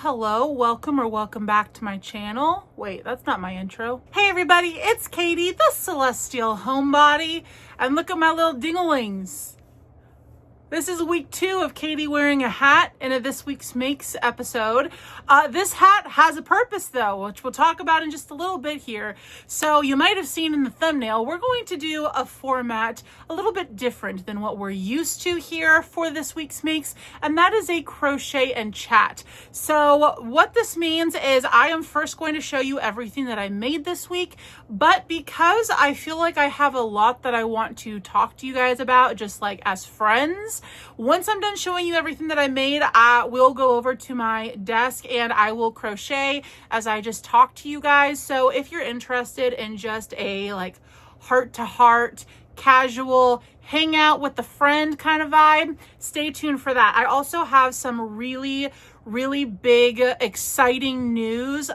hello, welcome or welcome back to my channel. Wait, that's not my intro. Hey everybody, it's Katie, the Celestial Homebody, and look at my little dinglings. This is week 2 of Katie wearing a hat in This Week's Makes episode. This hat has a purpose though, which we'll talk about in just a little bit here. So you might have seen in the thumbnail, we're going to do a format a little bit different than what we're used to here for This Week's Makes, and that is a crochet and chat. So what this means is I am first going to show you everything that I made this week, but because I feel like I have a lot that I want to talk to you guys about, just like as friends, once I'm done showing you everything that I made, I will go over to my desk and I will crochet as I just talk to you guys. So if you're interested in just a like heart-to-heart, casual, hang out with a friend kind of vibe, stay tuned for that. I also have some really big, exciting news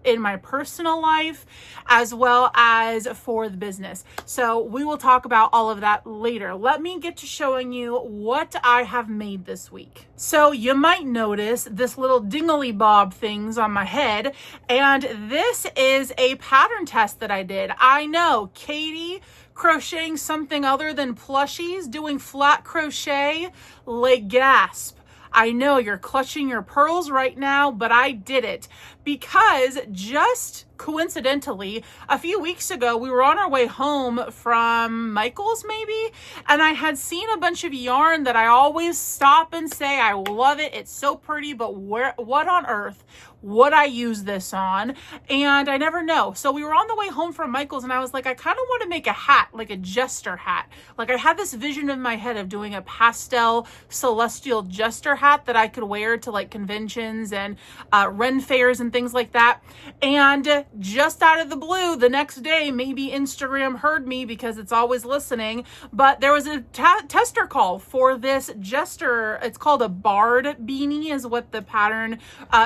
in my personal life as well as for the business. So we will talk about all of that later. Let me get to showing you what I have made this week. So you might notice this little dingly bob things on my head, and this is a pattern test that I did. I know, Katie, crocheting something other than plushies, doing flat crochet, like gasp. I know you're clutching your pearls right now, but I did it because just coincidentally, a few weeks ago, we were on our way home from Michael's maybe, and I had seen a bunch of yarn that I always stop and say, I love it, it's so pretty, but what on earth would I use this on? And I never know. So we were on the way home from Michael's and I was like, I kind of want to make a hat, like a jester hat. Like I had this vision in my head of doing a pastel celestial jester hat that I could wear to like conventions and Ren fairs and things like that. And just out of the blue, the next day, maybe Instagram heard me because it's always listening, but there was a tester call for this jester. It's called a barred beanie is what the pattern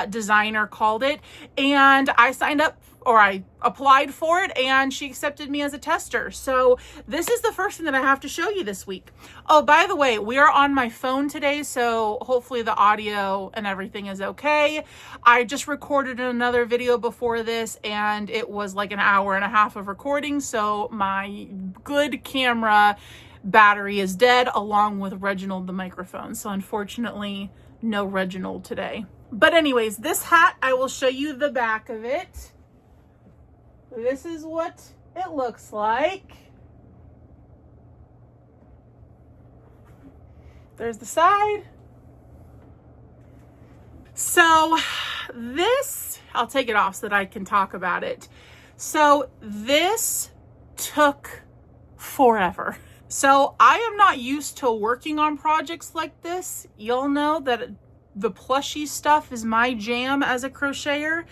designer called it. And I signed up, or I applied for it, and she accepted me as a tester. So this is the first thing that I have to show you this week. Oh, by the way, we are on my phone today, so hopefully the audio and everything is okay. I just recorded another video before this, and it was like an hour and a half of recording, so my good camera battery is dead, along with Reginald the microphone. So unfortunately, no Reginald today. But anyways, this hat, I will show you the back of it. This is what it looks like. There's the side. So this, I'll take it off so that I can talk about it. So this took forever. So I am not used to working on projects like this. You'll know that the plushy stuff is my jam as a crocheter.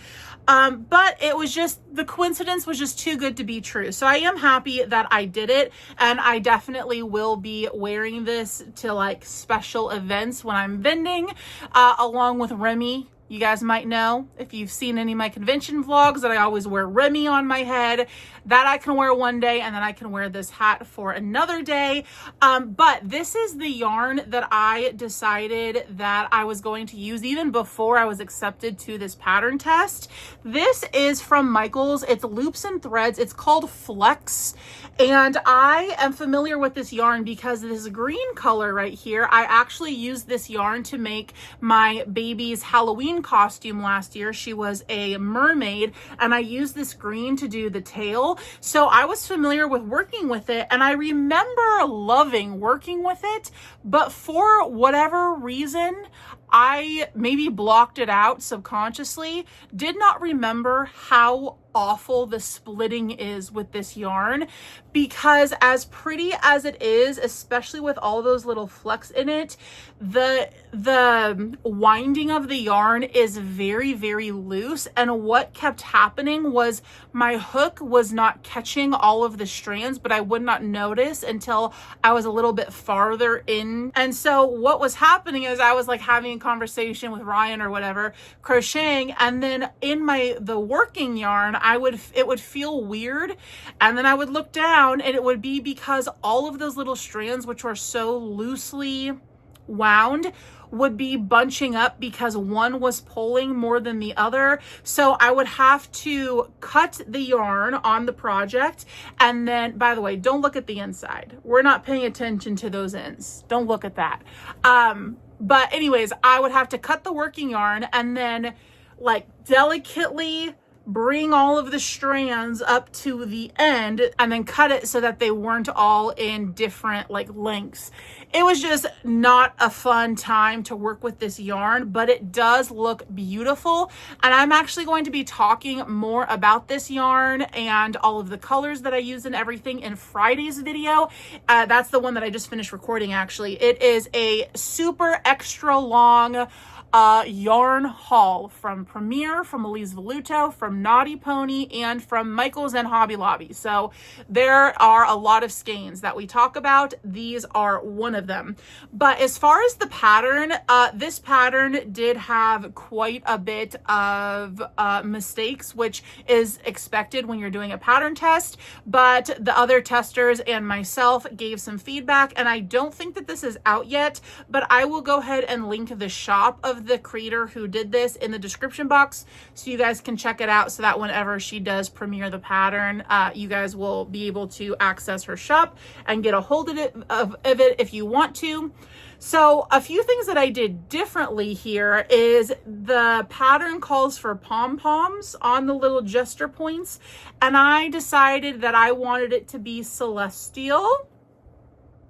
But it was just, the coincidence was just too good to be true. So I am happy that I did it, and I definitely will be wearing this to like special events when I'm vending, along with Remy. You guys might know, if you've seen any of my convention vlogs, that I always wear Remy on my head. That I can wear one day, and then I can wear this hat for another day. But this is the yarn that I decided that I was going to use even before I was accepted to this pattern test. This is from Michael's. It's loops and threads. It's called Flex. And I am familiar with this yarn because this green color right here, I actually used this yarn to make my baby's Halloween costume last year. She was a mermaid, and I used this green to do the tail. So I was familiar with working with it, and I remember loving working with it, but for whatever reason, I maybe blocked it out subconsciously, did not remember how awful the splitting is with this yarn, because as pretty as it is, especially with all those little flecks in it, the winding of the yarn is very loose, and what kept happening was my hook was not catching all of the strands, but I would not notice until I was a little bit farther in. And so what was happening is I was like having a conversation with Ryan or whatever, crocheting, and then in the working yarn, it would feel weird, and then I would look down and it would be because all of those little strands, which are so loosely wound would be bunching up because one was pulling more than the other. So I would have to cut the yarn on the project. And then, by the way, don't look at the inside. We're not paying attention to those ends. Don't look at that. But anyways, I would have to cut the working yarn and then like delicately bring all of the strands up to the end and then cut it so that they weren't all in different like lengths. It was just not a fun time to work with this yarn, but it does look beautiful. And I'm actually going to be talking more about this yarn and all of the colors that I use and everything in Friday's video. That's the one that I just finished recording actually. It is a super extra long yarn haul from Premier, from Elise Voluto, from Naughty Pony, and from Michaels and Hobby Lobby. So there are a lot of skeins that we talk about. These are one of them. But as far as the pattern, this pattern did have quite a bit of mistakes, which is expected when you're doing a pattern test. But the other testers and myself gave some feedback, and I don't think that this is out yet, but I will go ahead and link the shop of the creator who did this in the description box so you guys can check it out, so that whenever she does premiere the pattern, you guys will be able to access her shop and get a hold of it if you want to. So a few things that I did differently here is the pattern calls for pom-poms on the little gesture points, and I decided that I wanted it to be celestial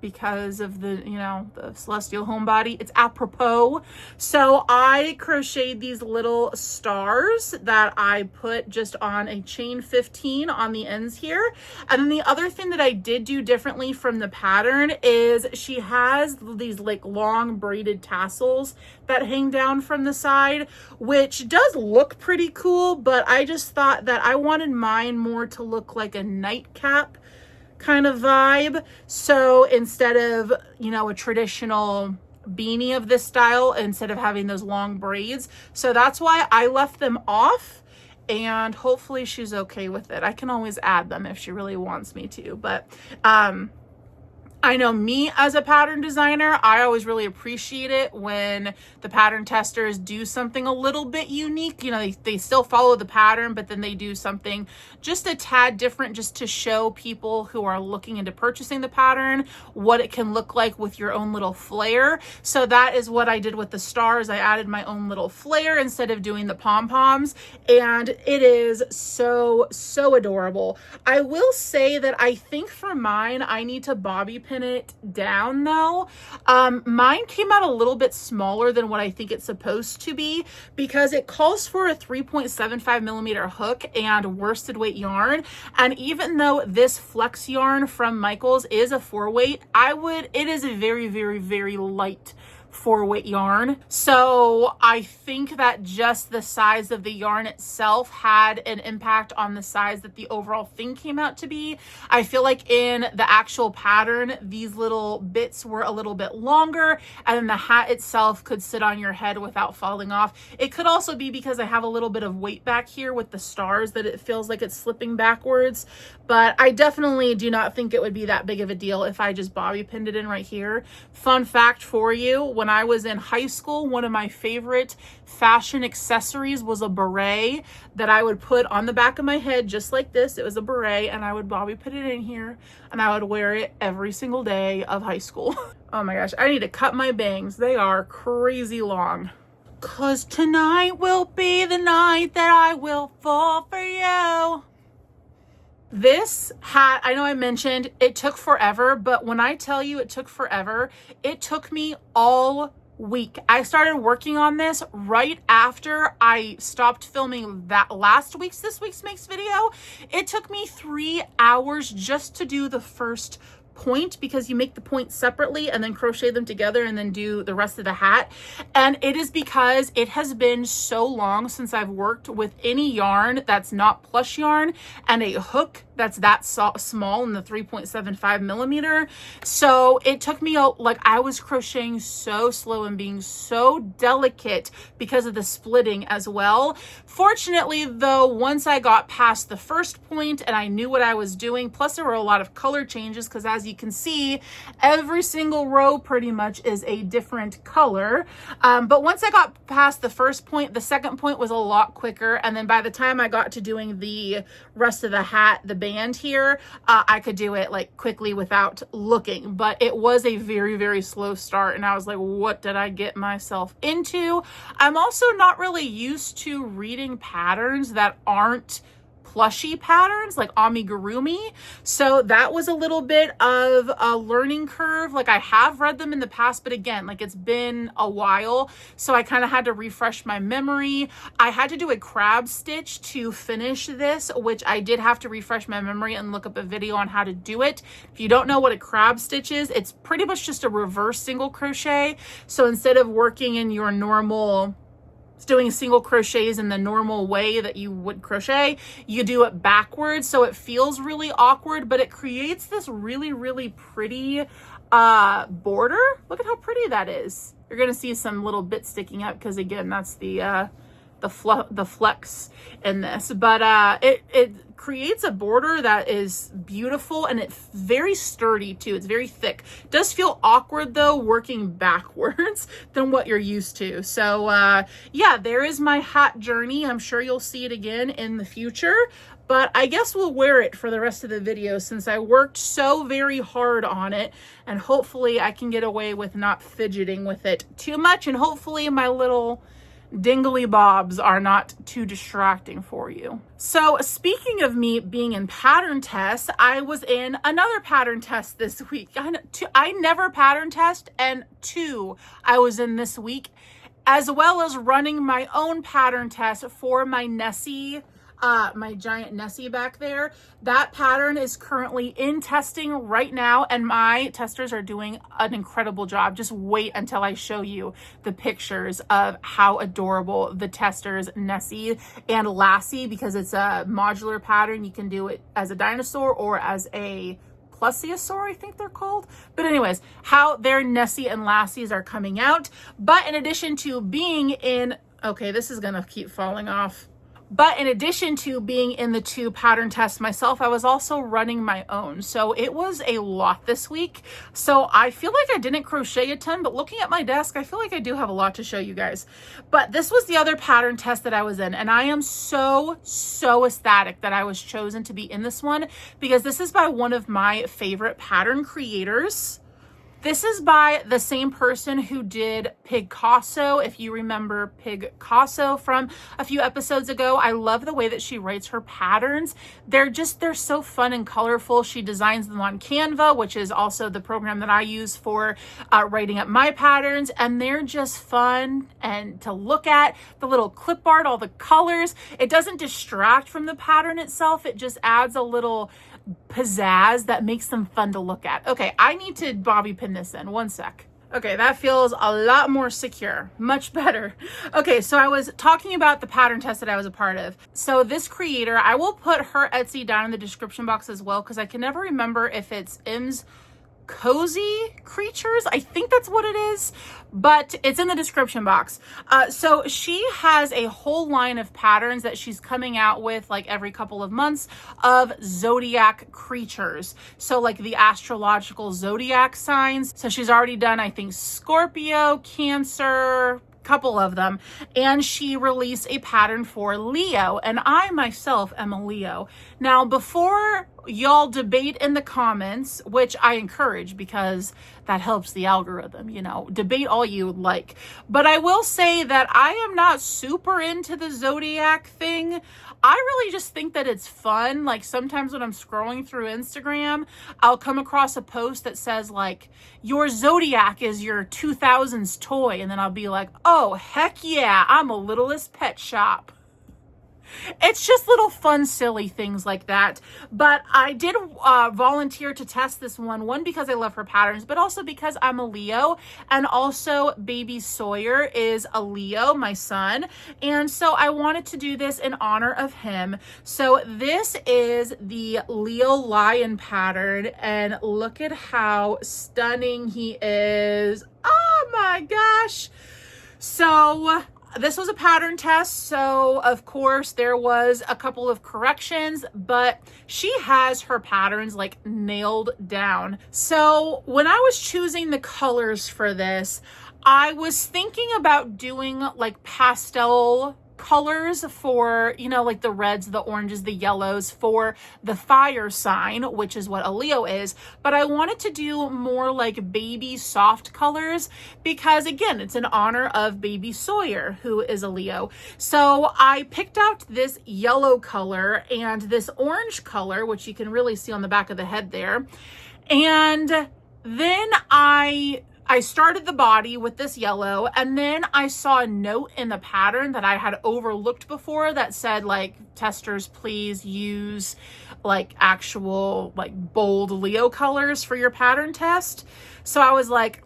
because of the, you know, the celestial homebody. It's apropos. So I crocheted these little stars that I put just on a chain 15 on the ends here. And then the other thing that I did do differently from the pattern is she has these like long braided tassels that hang down from the side, which does look pretty cool, but I just thought that I wanted mine more to look like a nightcap kind of vibe. So instead of, you know, a traditional beanie of this style, instead of having those long braids. So that's why I left them off, and hopefully she's okay with it. I can always add them if she really wants me to, but I know me as a pattern designer, I always really appreciate it when the pattern testers do something a little bit unique. You know, they still follow the pattern, but then they do something just a tad different, just to show people who are looking into purchasing the pattern what it can look like with your own little flair. So that is what I did with the stars. I added my own little flair instead of doing the pom-poms, and it is so adorable. I will say that I think for mine, I need to bobby pin it down though. Mine came out a little bit smaller than what I think it's supposed to be, because it calls for a 3.75 millimeter hook and worsted weight yarn. And even though this flex yarn from Michaels is a 4-weight, it is a very light 4-weight yarn. So I think that just the size of the yarn itself had an impact on the size that the overall thing came out to be. I feel like in the actual pattern, these little bits were a little bit longer, and then the hat itself could sit on your head without falling off. It could also be because I have a little bit of weight back here with the stars that it feels like it's slipping backwards, but I definitely do not think it would be that big of a deal if I just bobby pinned it in right here. Fun fact for you, when I was in high school, one of my favorite fashion accessories was a beret that I would put on the back of my head just like this. It was a beret, and I would bobby put it in here, and I would wear it every single day of high school. Oh my gosh, I need to cut my bangs. They are crazy long. 'Cause tonight will be the night that I will fall for you. This hat, I know I mentioned it took forever, but when I tell you it took forever, it took me all week. I started working on this right after I stopped filming that this week's makes video. It took me 3 hours just to do the first point, because you make the point separately and then crochet them together and then do the rest of the hat. And it is because it has been so long since I've worked with any yarn that's not plush yarn and a hook that's that small in the 3.75 millimeter. So it took me like I was crocheting so slow and being so delicate because of the splitting as well. Fortunately though, once I got past the first point and I knew what I was doing, plus there were a lot of color changes because as you can see, every single row pretty much is a different color. But once I got past the first point, the second point was a lot quicker. And then by the time I got to doing the rest of the hat, the band here, I could do it like quickly without looking. But it was a very, very slow start. And I was like, what did I get myself into? I'm also not really used to reading patterns that aren't plushie patterns like amigurumi, so that was a little bit of a learning curve. Like I have read them in the past, but again, like it's been a while, so I kind of had to refresh my memory. I had to do a crab stitch to finish this, which I did have to refresh my memory and look up a video on how to do it. If you don't know what a crab stitch is, it's pretty much just a reverse single crochet. So instead of working in your normal doing single crochets in the normal way that you would crochet, you do it backwards. So it feels really awkward, but it creates this really, really pretty border. Look at how pretty that is. You're going to see some little bits sticking up because again, that's the flex in this, but it creates a border that is beautiful and it's very sturdy too. It's very thick. It does feel awkward though working backwards than what you're used to. So yeah, there is my hat journey. I'm sure you'll see it again in the future, but I guess we'll wear it for the rest of the video since I worked so very hard on it, and hopefully I can get away with not fidgeting with it too much, and hopefully my little dingly bobs are not too distracting for you. So speaking of me being in pattern tests, I was in another pattern test this week. I never pattern test, and two I was in this week, as well as running my own pattern test for my Nessie, my giant Nessie back there. That pattern is currently in testing right now, and my testers are doing an incredible job. Just wait until I show you the pictures of how adorable the testers Nessie and Lassie, because it's a modular pattern. You can do it as a dinosaur or as a plesiosaur, I think they're called. But anyways, how their Nessie and Lassies are coming out. But in addition to being in, okay, this is gonna keep falling off. But in addition to being in the two pattern tests myself, I was also running my own. So it was a lot this week. So I feel like I didn't crochet a ton, but looking at my desk, I feel like I do have a lot to show you guys. But this was the other pattern test that I was in. And I am so ecstatic that I was chosen to be in this one, because this is by one of my favorite pattern creators. This is by the same person who did Piccasso. If you remember Piccasso from a few episodes ago, I love the way that she writes her patterns. They're so fun and colorful. She designs them on Canva, which is also the program that I use for writing up my patterns. And they're just fun and to look at. The little clip art, all the colors. It doesn't distract from the pattern itself. It just adds a little pizzazz that makes them fun to look at. Okay, I need to bobby pin this in. One sec. Okay, that feels a lot more secure. Much better. Okay, so I was talking about the pattern test that I was a part of. So this creator, I will put her Etsy down in the description box as well, because I can never remember if it's M's Cozy Creatures. I think that's what it is, but it's in the description box. So she has a whole line of patterns that she's coming out with like every couple of months of zodiac creatures. So like the astrological zodiac signs. So she's already done, I think, Scorpio, Cancer, couple of them, and she released a pattern for Leo, and I myself am a Leo. Now, before y'all debate in the comments, which I encourage because that helps the algorithm, you know, debate all you like, but I will say that I am not super into the zodiac thing. I really just think that it's fun. Like sometimes when I'm scrolling through Instagram, I'll come across a post that says like, your zodiac is your 2000s toy. And then I'll be like, oh, heck yeah, I'm a Littlest Pet Shop. It's just little fun, silly things like that. But I did volunteer to test this one because I love her patterns, but also because I'm a Leo, and also baby Sawyer is a Leo, my son. And so I wanted to do this in honor of him. So this is the Leo lion pattern, and look at how stunning he is. Oh my gosh. So this was a pattern test, so of course there was a couple of corrections, but she has her patterns like nailed down. So when I was choosing the colors for this, I was thinking about doing like pastel colors for, you know, like the reds, the oranges, the yellows for the fire sign, which is what a Leo is. But I wanted to do more like baby soft colors because, again, it's in honor of baby Sawyer, who is a Leo. So I picked out this yellow color and this orange color, which you can really see on the back of the head there. And then I started the body with this yellow, and then I saw a note in the pattern that I had overlooked before that said, like, testers, please use like actual like bold Leo colors for your pattern test. So I was like,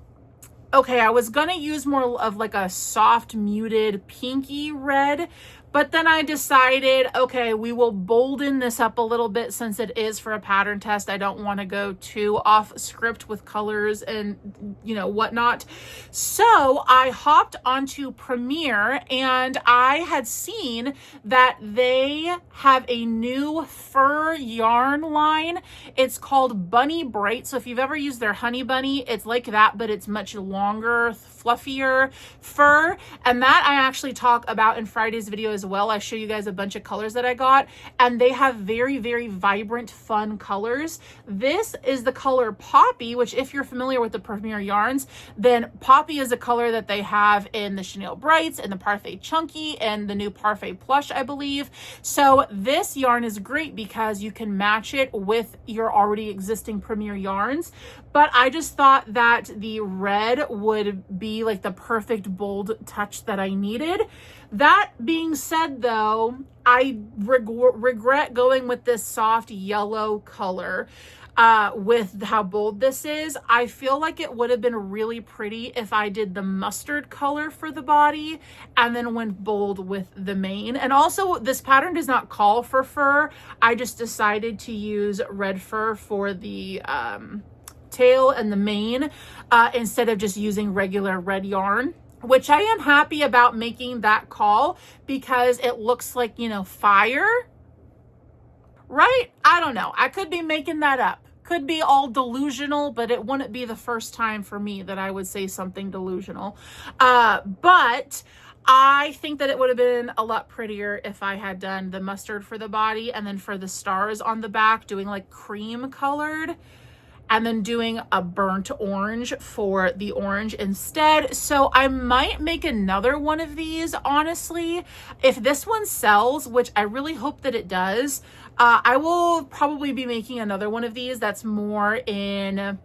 okay, I was gonna use more of like a soft muted pinky red, but then I decided, okay, we will bolden this up a little bit since it is for a pattern test. I don't want to go too off script with colors and, you know, whatnot. So I hopped onto Premiere, and I had seen that they have a new fur yarn line. It's called Bright. So if you've ever used their Honey Bunny, it's like that, but it's much longer, fluffier fur. And that I actually talk about in Friday's video as well. I show you guys a bunch of colors that I got, and they have very, very vibrant, fun colors. This is the color Poppy, which if you're familiar with the Premier yarns, then Poppy is a color that they have in the Chenille Brights and the Parfait Chunky and the new Parfait Plush, I believe. So this yarn is great because you can match it with your already existing Premier yarns. But I just thought that the red would be like the perfect bold touch that I needed. That being said, though, I regret going with this soft yellow color with how bold this is. I feel like it would have been really pretty if I did the mustard color for the body and then went bold with the mane. And also, this pattern does not call for fur. I just decided to use red fur for the tail and the mane instead of just using regular red yarn, which I am happy about making that call because it looks like, you know, fire, right? I don't know. I could be making that up. Could be all delusional, but it wouldn't be the first time for me that I would say something delusional. But I think that it would have been a lot prettier if I had done the mustard for the body and then for the stars on the back, doing like cream colored, and then doing a burnt orange for the orange instead. So I might make another one of these, honestly. If this one sells, which I really hope that it does, I will probably be making another one of these that's more in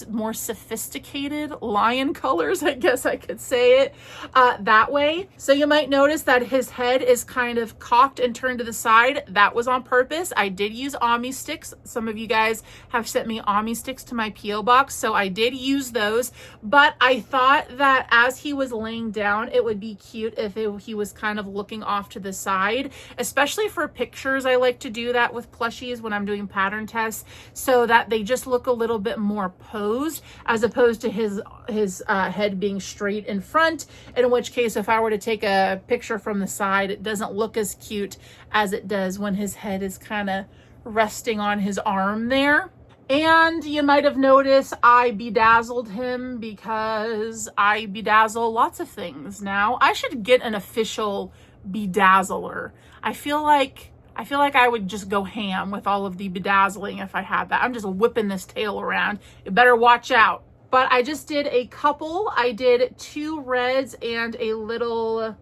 more sophisticated lion colors, I guess I could say it that way. So you might notice that his head is kind of cocked and turned to the side. That was on purpose. I did use Ami sticks. Some of you guys have sent me Ami sticks to my P.O. box, so I did use those. But I thought that as he was laying down, it would be cute if he was kind of looking off to the side, especially for pictures. I like to do that with plushies when I'm doing pattern tests so that they just look a little bit more posed as opposed to his head being straight in front, in which case if I were to take a picture from the side, it doesn't look as cute as it does when his head is kind of resting on his arm there. And you might have noticed I bedazzled him because I bedazzle lots of things now. I should get an official bedazzler. I feel like I would just go ham with all of the bedazzling if I had that. I'm just whipping this tail around. You better watch out. But I just did a couple. I did 2 reds and a little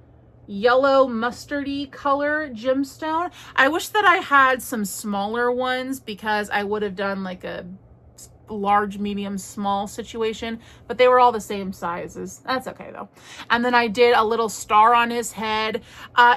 yellow mustardy color gemstone. I wish that I had some smaller ones because I would have done like large, medium, small situation, but they were all the same sizes. That's okay though. And then I did a little star on his head.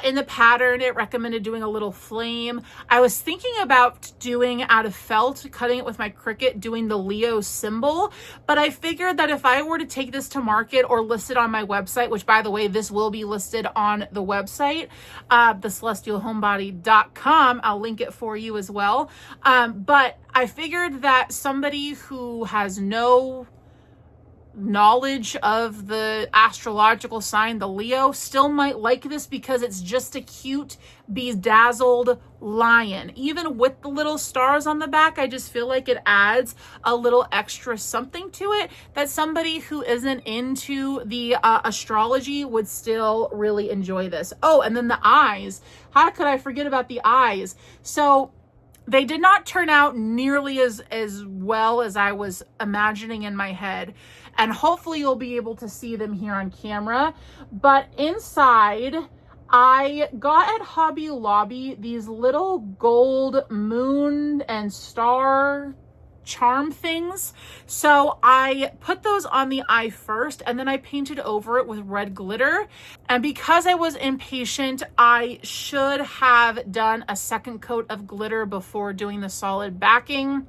In the pattern, it recommended doing a little flame. I was thinking about doing out of felt, cutting it with my Cricut, doing the Leo symbol, but I figured that if I were to take this to market or list it on my website, which by the way, this will be listed on the website, thecelestialhomebody.com. I'll link it for you as well. But I figured that somebody who has no knowledge of the astrological sign, the Leo, still might like this because it's just a cute bedazzled lion. Even with the little stars on the back, I just feel like it adds a little extra something to it that somebody who isn't into the astrology would still really enjoy this. Oh, and then the eyes. How could I forget about the eyes? So they did not turn out nearly as well as I was imagining in my head. And hopefully you'll be able to see them here on camera. But inside, I got at Hobby Lobby these little gold moon and star charm things. So I put those on the eye first, and then I painted over it with red glitter. And because I was impatient, I should have done a second coat of glitter before doing the solid backing.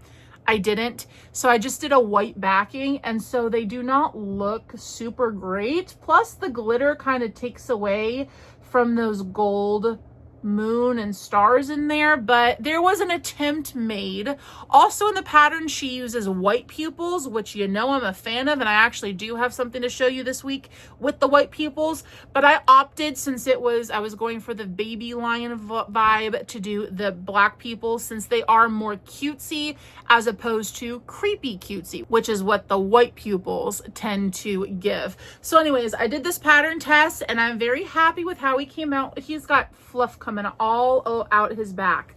I didn't. So I just did a white backing, and so they do not look super great. Plus the glitter kind of takes away from those gold moon and stars in there, but there was an attempt made. Also in the pattern, she uses white pupils, which you know I'm a fan of, and I actually do have something to show you this week with the white pupils, but I opted, since I was going for the baby lion vibe, to do the black pupils since they are more cutesy as opposed to creepy cutesy, which is what the white pupils tend to give. So anyways, I did this pattern test and I'm very happy with how he came out. He's got fluff coming all out his back.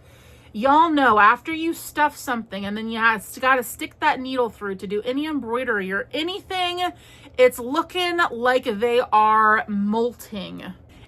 Y'all know after you stuff something and then you got to stick that needle through to do any embroidery or anything, it's looking like they are molting.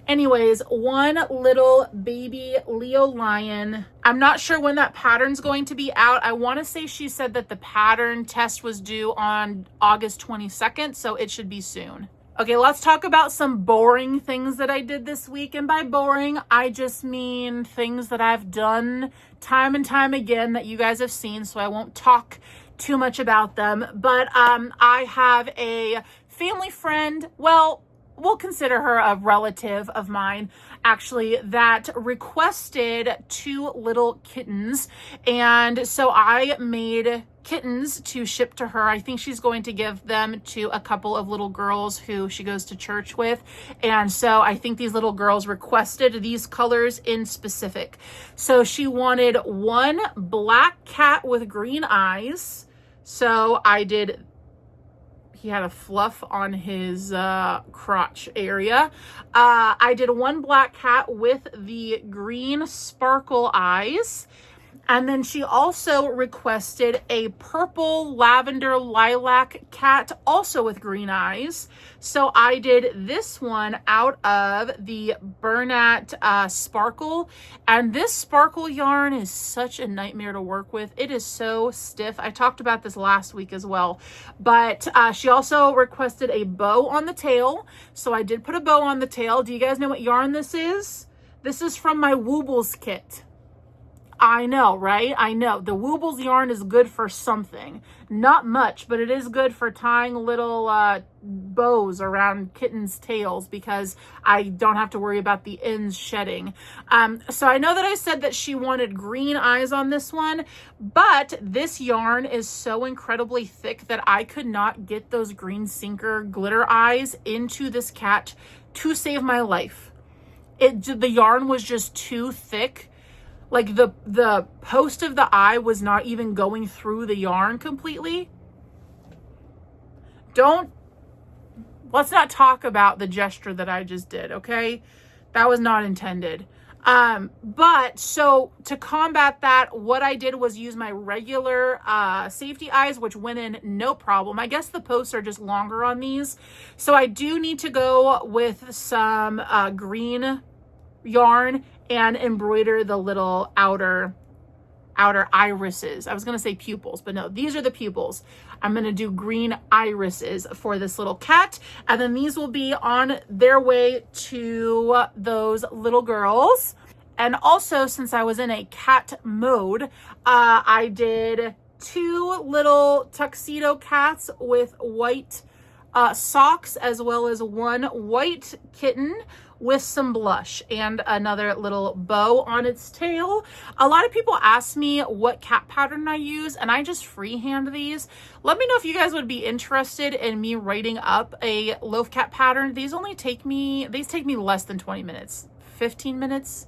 Anyways, one little baby Leo lion. I'm not sure when that pattern's going to be out. I want to say she said that the pattern test was due on August 22nd, so it should be soon. Okay, let's talk about some boring things that I did this week. And by boring, I just mean things that I've done time and time again that you guys have seen, so I won't talk too much about them. But I have a family friend, well, we'll consider her a relative of mine, actually, that requested 2 little kittens. And so I made kittens to ship to her. I think she's going to give them to a couple of little girls who she goes to church with. And so I think these little girls requested these colors in specific. So she wanted one black cat with green eyes. So I did. He had a fluff on his crotch area. I did one black cat with the green sparkle eyes. And then she also requested a purple lavender lilac cat, also with green eyes. So I did this one out of the Bernat Sparkle. And this sparkle yarn is such a nightmare to work with. It is so stiff. I talked about this last week as well. But she also requested a bow on the tail. So I did put a bow on the tail. Do you guys know what yarn this is? This is from my Woobles kit. I know, right? I know. The Woobles yarn is good for something. Not much, but it is good for tying little bows around kittens' tails because I don't have to worry about the ends shedding. So I know that I said that she wanted green eyes on this one, but this yarn is so incredibly thick that I could not get those green sinker glitter eyes into this cat to save my life. The yarn was just too thick. Like the post of the eye was not even going through the yarn completely. Let's not talk about the gesture that I just did, okay? That was not intended. But so to combat that, what I did was use my regular safety eyes, which went in no problem. I guess the posts are just longer on these. So I do need to go with some green yarn and embroider the little outer outer irises. I was going to say pupils, but no, these are the pupils. I'm going to do green irises for this little cat. And then these will be on their way to those little girls. And also, since I was in a cat mode, I did 2 little tuxedo cats with white socks, as well as 1 white kitten with some blush and another little bow on its tail. A lot of people ask me what cat pattern I use, and I just freehand these. Let me know if you guys would be interested in me writing up a loaf cat pattern. These take me less than 20 minutes, 15 minutes,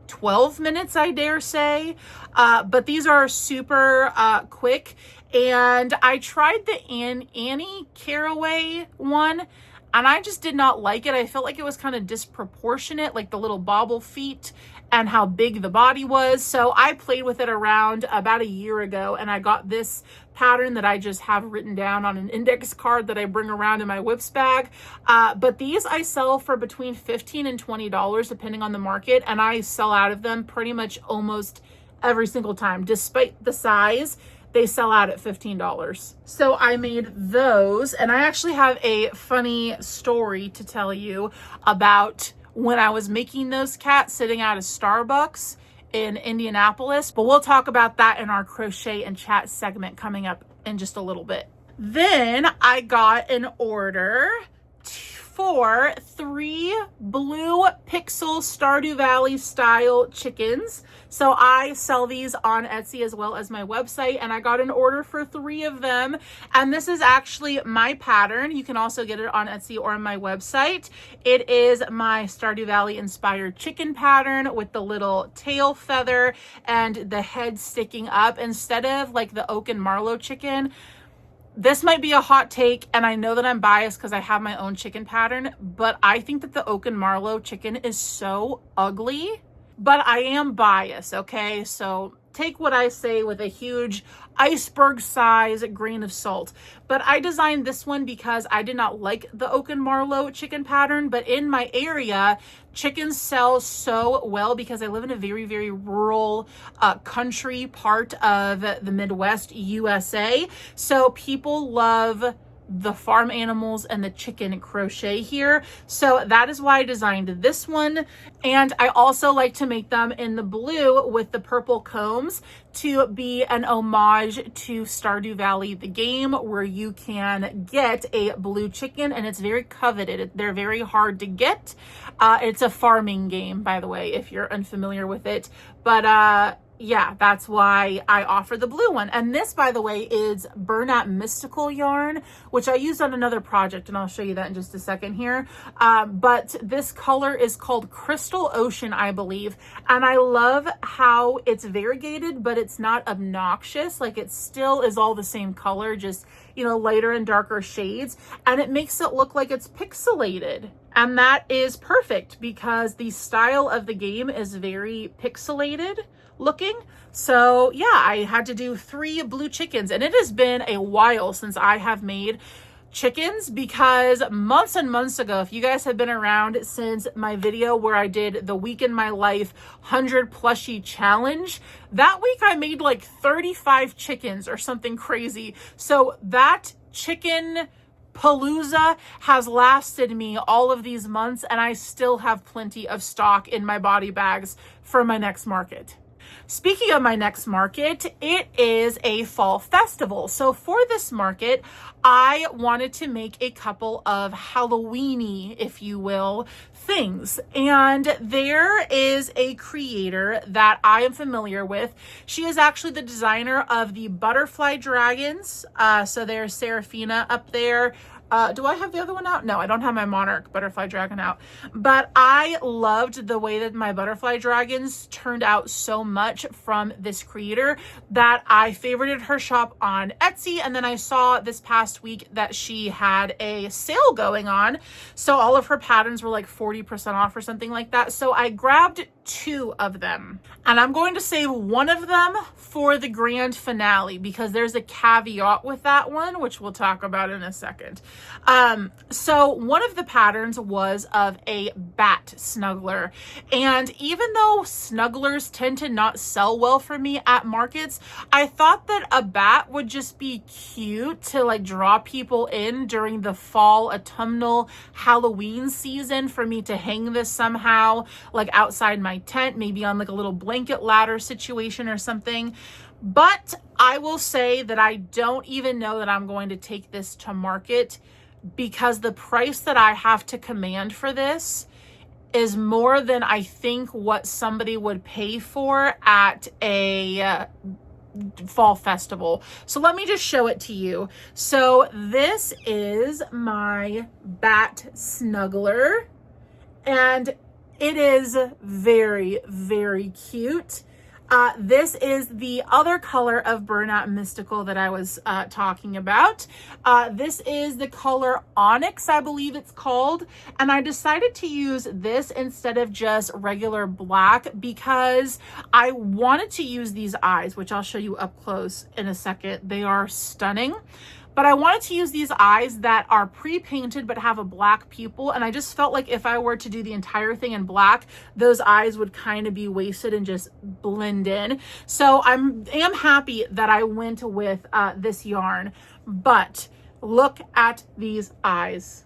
12 minutes, I dare say. But these are super quick. And I tried the Annie Caraway one, and I just did not like it. I felt like it was kind of disproportionate, like the little bobble feet and how big the body was. So I played with it around about a year ago, and I got this pattern that I just have written down on an index card that I bring around in my whips bag. But these I sell for between $15 and $20, depending on the market. And I sell out of them pretty much almost every single time, despite the size. They sell out at $15. So I made those, and I actually have a funny story to tell you about when I was making those cats sitting out of Starbucks in Indianapolis, but we'll talk about that in our crochet and chat segment coming up in just a little bit. Then I got an order for 3 blue pixel Stardew Valley style chickens. So I sell these on Etsy as well as my website, and I got an order for 3 of them. And this is actually my pattern. You can also get it on Etsy or on my website. It is my Stardew Valley inspired chicken pattern with the little tail feather and the head sticking up instead of like the oak and marlow chicken. This might be a hot take, and I know that I'm biased because I have my own chicken pattern, but I think that the oak and marlow chicken is so ugly. But I am biased, okay? So take what I say with a huge iceberg size grain of salt. But I designed this one because I did not like the oak and marlow chicken pattern, but in my area, chickens sell so well because I live in a very, very rural country part of the Midwest USA. So people love the farm animals and the chicken crochet here. So that is why I designed this one. And I also like to make them in the blue with the purple combs to be an homage to Stardew Valley, the game, where you can get a blue chicken, and it's very coveted. They're very hard to get. It's a farming game, by the way, if you're unfamiliar with it. But yeah, that's why I offer the blue one. And this, by the way, is Burnout Mystical yarn, which I used on another project, and I'll show you that in just a second here. But this color is called Crystal Ocean, I believe. And I love how it's variegated, but it's not obnoxious. Like, it still is all the same color, just, you know, lighter and darker shades. And it makes it look like it's pixelated. And that is perfect because the style of the game is very pixelated looking. So yeah, I had to do 3 blue chickens, and it has been a while since I have made chickens because months and months ago, if you guys have been around since my video where I did the week in my life 100 plushie challenge, that week I made like 35 chickens or something crazy. So that chicken palooza has lasted me all of these months, and I still have plenty of stock in my body bags for my next market. Speaking of my next market, it is a fall festival. So for this market, I wanted to make a couple of Halloween-y, if you will, things. And there is a creator that I am familiar with. She is actually the designer of the butterfly dragons. So there's Seraphina up there. Do I have the other one out? No, I don't have my monarch butterfly dragon out. But I loved the way that my butterfly dragons turned out so much from this creator that I favorited her shop on Etsy. And then I saw this past week that she had a sale going on. So all of her patterns were like 40% off or something like that. So I grabbed 2 of them. And I'm going to save one of them for the grand finale because there's a caveat with that one, which we'll talk about in a second. So one of the patterns was of a bat snuggler. And even though snugglers tend to not sell well for me at markets, I thought that a bat would just be cute to like draw people in during the fall, autumnal, Halloween season for me to hang this somehow, like outside my tent, maybe on like a little blanket ladder situation or something. But I will say that I don't even know that I'm going to take this to market because the price that I have to command for this is more than I think what somebody would pay for at a fall festival. So let me just show it to you. So this is my bat snuggler, and it is very, very cute. This is the other color of Burnout Mystical that I was talking about. This is the color Onyx, I believe it's called. And I decided to use this instead of just regular black because I wanted to use these eyes, which I'll show you up close in a second. They are stunning. But I wanted to use these eyes that are pre-painted but have a black pupil. And I just felt like if I were to do the entire thing in black, those eyes would kind of be wasted and just blend in. So I am happy that I went with this yarn. But look at these eyes.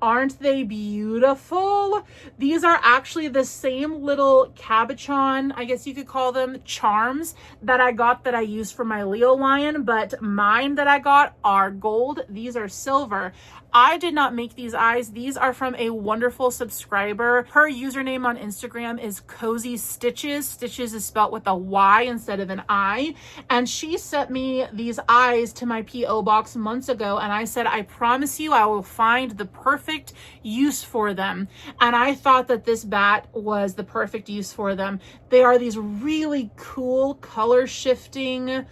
Aren't they beautiful? These are actually the same little cabochon, I guess you could call them, charms that I got that I used for my Leo lion, but mine that I got are gold. These are silver. I did not make these eyes. These are from a wonderful subscriber. Her username on Instagram is Cozy Stitches. Stitches is spelled with a Y instead of an I. And she sent me these eyes to my P.O. box months ago. And I said, I promise you, I will find the perfect use for them. And I thought that this bat was the perfect use for them. They are these really cool color shifting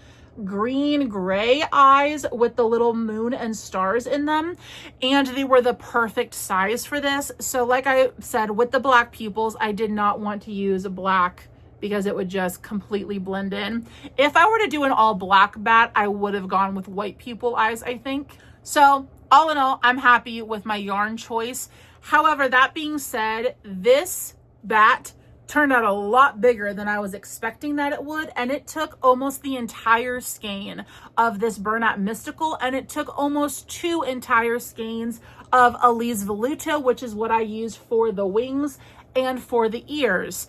green gray eyes with the little moon and stars in them, and they were the perfect size for this. So like I said, with the black pupils, I did not want to use black because it would just completely blend in. If I were to do an all black bat, I would have gone with white pupil eyes, I think. So all in all, I'm happy with my yarn choice. However, that being said, this bat turned out a lot bigger than I was expecting that it would, and it took almost the entire skein of this Burnout Mystical, and it took almost 2 entire skeins of Elise Voluto, which is what I use for the wings and for the ears.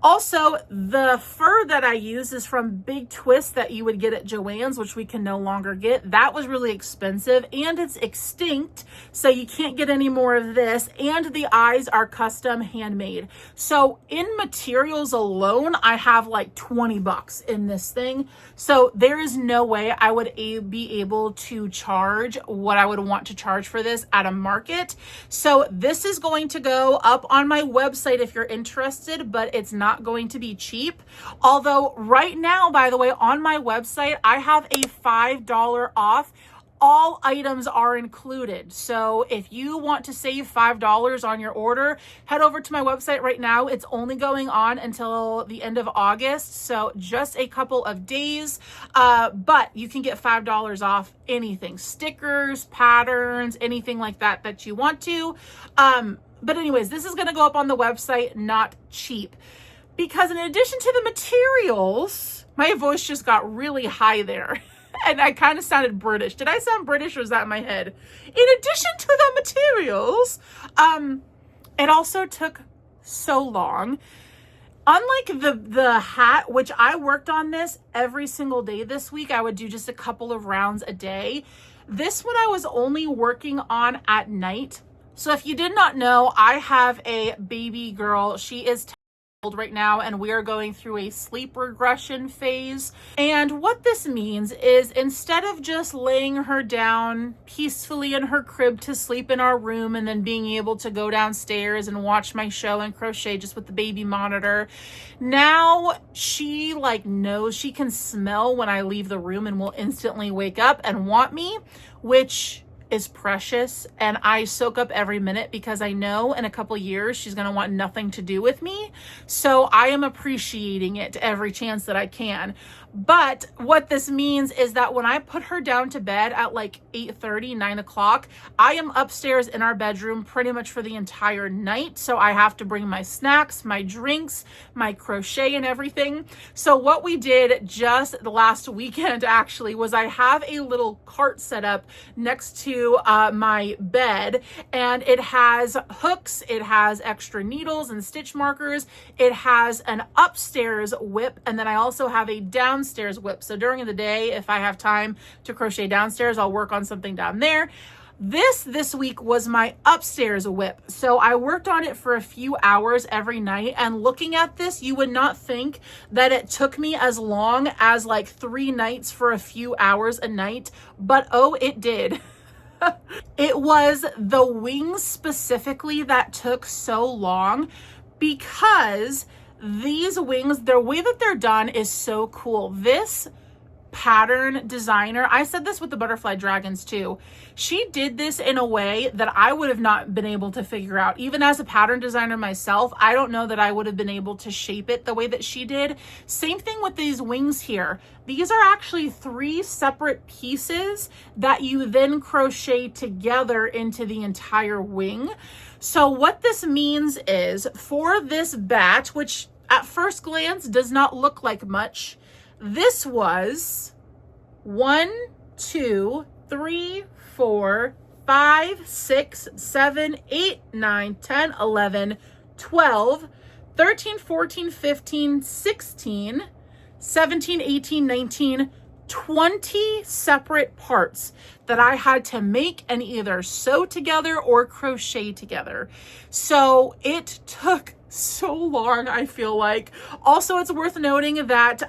Also, the fur that I use is from Big Twist that you would get at Joann's, which we can no longer get. That was really expensive and it's extinct, so you can't get any more of this. And the eyes are custom handmade. So in materials alone, I have like $20 in this thing. So there is no way I would be able to charge what I would want to charge for this at a market. So this is going to go up on my website if you're interested, but it's not going to be cheap. Although right now, by the way, on my website, I have a $5 off. All items are included. So if you want to save $5 on your order, head over to my website right now. It's only going on until the end of August. So just a couple of days, but you can get $5 off anything, stickers, patterns, anything like that that you want to. But anyways, this is going to go up on the website, not cheap. Because in addition to the materials, my voice just got really high there. And I kind of sounded British. Did I sound British or was that in my head? In addition to the materials, it also took so long. Unlike the hat, which I worked on this every single day this week, I would do just a couple of rounds a day. This one I was only working on at night. So if you did not know, I have a baby girl. She is right now, and we are going through a sleep regression phase. And what this means is instead of just laying her down peacefully in her crib to sleep in our room and then being able to go downstairs and watch my show and crochet just with the baby monitor, now she like knows, she can smell when I leave the room and will instantly wake up and want me, which is precious, and I soak up every minute because I know in a couple years she's going to want nothing to do with me. So I am appreciating it every chance that I can. But what this means is that when I put her down to bed at like 8:30, 9 o'clock, I am upstairs in our bedroom pretty much for the entire night. So I have to bring my snacks, my drinks, my crochet and everything. So what we did just the last weekend actually was I have a little cart set up next to my bed, and it has hooks, it has extra needles and stitch markers, it has an upstairs whip, and then I also have a downstairs whip. So during the day, if I have time to crochet downstairs, I'll work on something down there. This week was my upstairs whip. So I worked on it for a few hours every night, and looking at this, you would not think that it took me as long as like 3 nights for a few hours a night, but oh, it did. It was the wings specifically that took so long, because these wings, the way that they're done is so cool. This pattern designer, I said this with the butterfly dragons too, she did this in a way that I would have not been able to figure out. Even as a pattern designer myself, I don't know that I would have been able to shape it the way that she did. Same thing with these wings here. These are actually 3 separate pieces that you then crochet together into the entire wing. So what this means is, for this bat, which at first glance does not look like much, this was 1, 2, 3, 4, 5, 6, 7, 8, 9, 10, 11, 12, 13, 14, 15, 16, 17, 18, 19, 20 separate parts that I had to make and either sew together or crochet together. So it took so long, I feel like. Also, it's worth noting that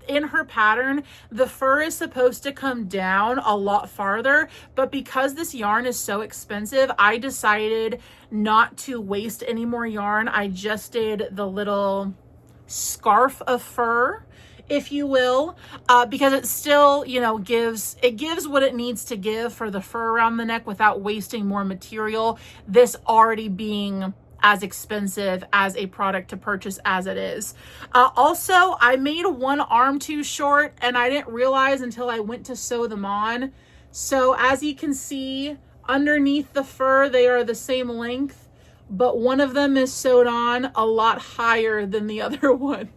in her pattern, the fur is supposed to come down a lot farther, but because this yarn is so expensive, I decided not to waste any more yarn. I just did the little scarf of fur, if you will, because it still, you know, gives what it needs to give for the fur around the neck without wasting more material, this already being as expensive as a product to purchase as it is. Also, I made one arm too short, and I didn't realize until I went to sew them on. So as you can see, underneath the fur, they are the same length, but one of them is sewed on a lot higher than the other one.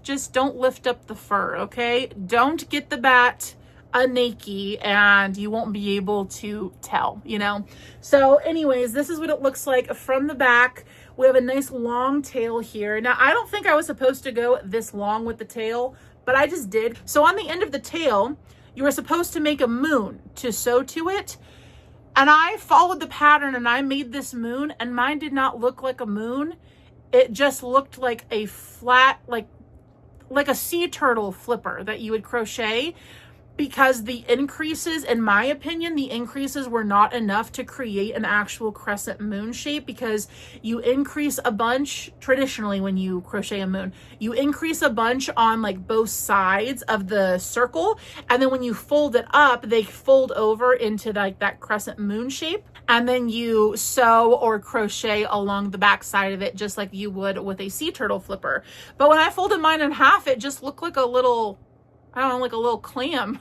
Just don't lift up the fur, okay? Don't get the bat a naked and you won't be able to tell, you know? So anyways, this is what it looks like from the back. We have a nice long tail here. Now, I don't think I was supposed to go this long with the tail, but I just did. So on the end of the tail, you were supposed to make a moon to sew to it. And I followed the pattern and I made this moon, and mine did not look like a moon. It just looked like a flat, like a sea turtle flipper that you would crochet, because the increases, in my opinion, the increases were not enough to create an actual crescent moon shape, because you increase a bunch traditionally when you crochet a moon. You increase a bunch on like both sides of the circle, and then when you fold it up, they fold over into like that crescent moon shape, and then you sew or crochet along the back side of it just like you would with a sea turtle flipper. But when I folded mine in half, it just looked like a little, I don't know, like a little clam.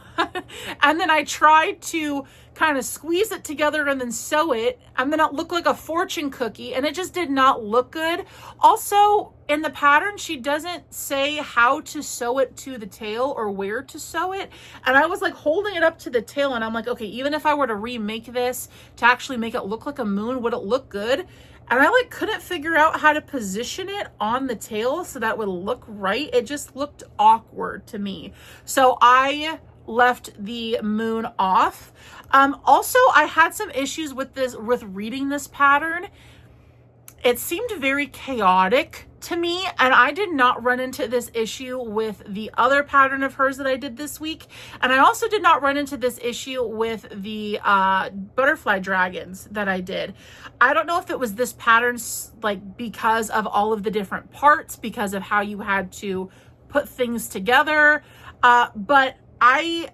And then I tried to kind of squeeze it together and then sew it, and then it looked like a fortune cookie, and it just did not look good. Also, in the pattern, she doesn't say how to sew it to the tail or where to sew it. And I was like holding it up to the tail, and I'm like, okay, even if I were to remake this to actually make it look like a moon, would it look good? And I like couldn't figure out how to position it on the tail so that would look right. It just looked awkward to me. So I left the moon off. Also, I had some issues with reading this pattern. It seemed very chaotic to me, and I did not run into this issue with the other pattern of hers that I did this week. And I also did not run into this issue with the butterfly dragons that I did. I don't know if it was this pattern, like because of all of the different parts, because of how you had to put things together, but I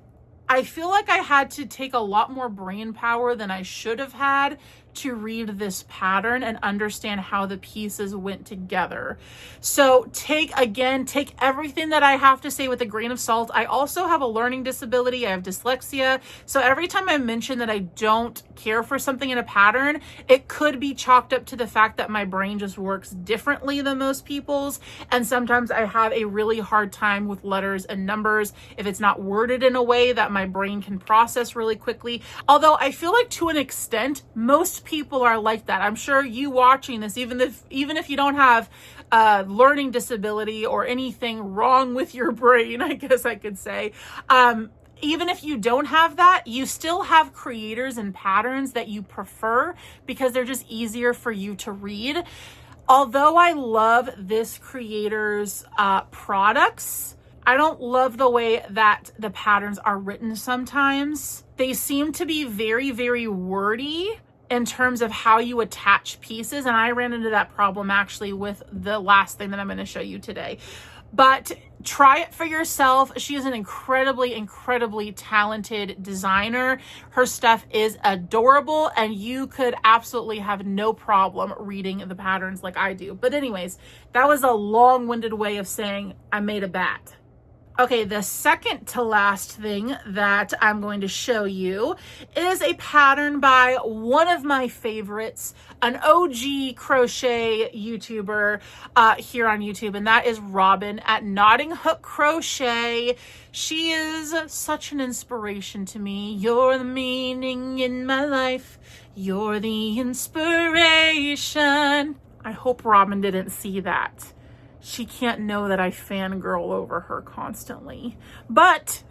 I feel like I had to take a lot more brain power than I should have had to read this pattern and understand how the pieces went together. So take everything that I have to say with a grain of salt. I also have a learning disability. I have dyslexia. So every time I mention that I don't care for something in a pattern, it could be chalked up to the fact that my brain just works differently than most people's. And sometimes I have a really hard time with letters and numbers if it's not worded in a way that my brain can process really quickly. Although I feel like to an extent, most people are like that. I'm sure you watching this, even if you don't have a learning disability or anything wrong with your brain, I guess I could say, even if you don't have that, you still have creators and patterns that you prefer because they're just easier for you to read. Although I love this creator's products, I don't love the way that the patterns are written sometimes. They seem to be very, very wordy in terms of how you attach pieces. And I ran into that problem actually with the last thing that I'm going to show you today. But try it for yourself. She is an incredibly, incredibly talented designer. Her stuff is adorable, and you could absolutely have no problem reading the patterns like I do. But anyways, that was a long-winded way of saying I made a bat. Okay, the second to last thing that I'm going to show you is a pattern by one of my favorites, an OG crochet YouTuber here on YouTube, and that is Robin at Knotting Hook Crochet. She is such an inspiration to me. You're the meaning in my life. You're the inspiration. I hope Robin didn't see that. She can't know that I fangirl over her constantly, but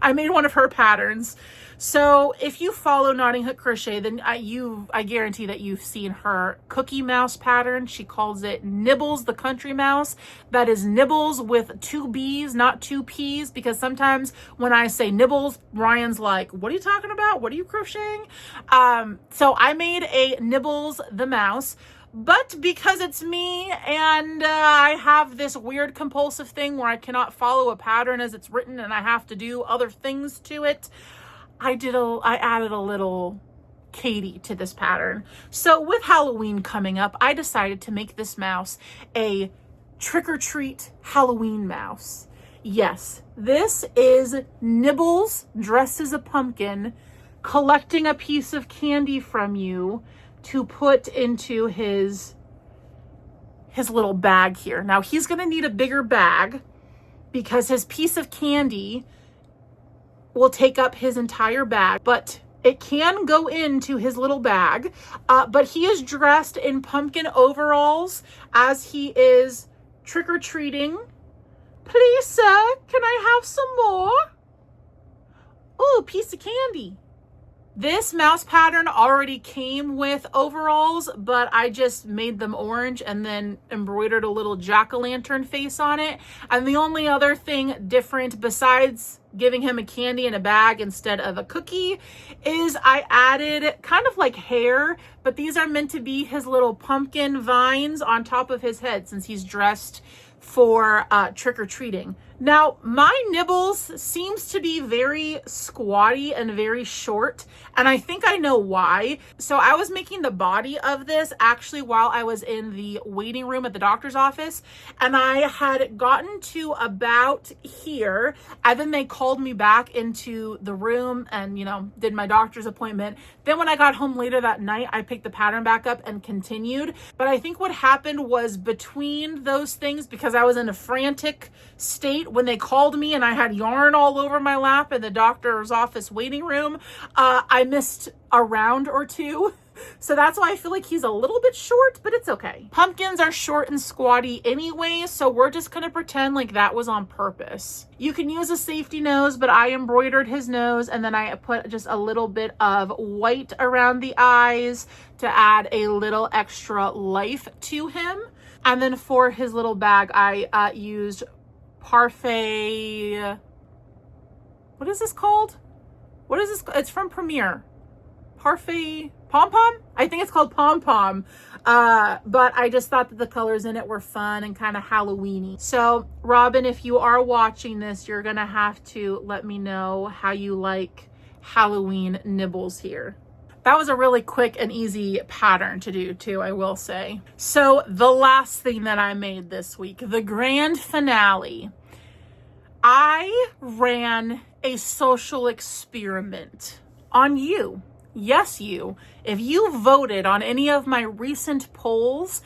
I made one of her patterns. So if you follow Knotting Hook Crochet, then I guarantee that you've seen her Cookie Mouse pattern. She calls it Nibbles the Country Mouse. That is Nibbles with 2 B's, not 2 P's, because sometimes when I say Nibbles, Ryan's like, what are you talking about? What are you crocheting? So I made a Nibbles the Mouse. But because it's me and I have this weird compulsive thing where I cannot follow a pattern as it's written and I have to do other things to it, I added a little Katie to this pattern. So with Halloween coming up, I decided to make this mouse a trick-or-treat Halloween mouse. Yes, this is Nibbles dressed as a pumpkin collecting a piece of candy from you to put into his little bag here. Now he's going to need a bigger bag because his piece of candy will take up his entire bag, but it can go into his little bag. But he is dressed in pumpkin overalls as he is trick-or-treating. Please, sir, can I have some more? Oh, piece of candy. This mouse pattern already came with overalls, but I just made them orange and then embroidered a little jack-o'-lantern face on it. And the only other thing different besides giving him a candy in a bag instead of a cookie is I added kind of like hair, but these are meant to be his little pumpkin vines on top of his head since he's dressed for trick-or-treating. Now, my Nibbles seems to be very squatty and very short, and I think I know why. So I was making the body of this actually while I was in the waiting room at the doctor's office, and I had gotten to about here, and then they called me back into the room and, did my doctor's appointment. Then when I got home later that night, I picked the pattern back up and continued. But I think what happened was between those things, because I was in a frantic state when they called me and I had yarn all over my lap in the doctor's office waiting room, I missed a round or two. So that's why I feel like he's a little bit short, but it's okay. Pumpkins are short and squatty anyway, so we're just gonna pretend like that was on purpose. You can use a safety nose, but I embroidered his nose and then I put just a little bit of white around the eyes to add a little extra life to him. And then for his little bag, I used Parfait. What is this called? What is this? It's from Premier. parfait pom-pom. I think it's called pom-pom. But I just thought that the colors in it were fun and kind of Halloween-y. So Robin, if you are watching this, you're gonna have to let me know how you like Halloween nibbles here. That was a really quick and easy pattern to do too, I will say. So the last thing that I made this week, the grand finale, I ran a social experiment on you. Yes, you. If you voted on any of my recent polls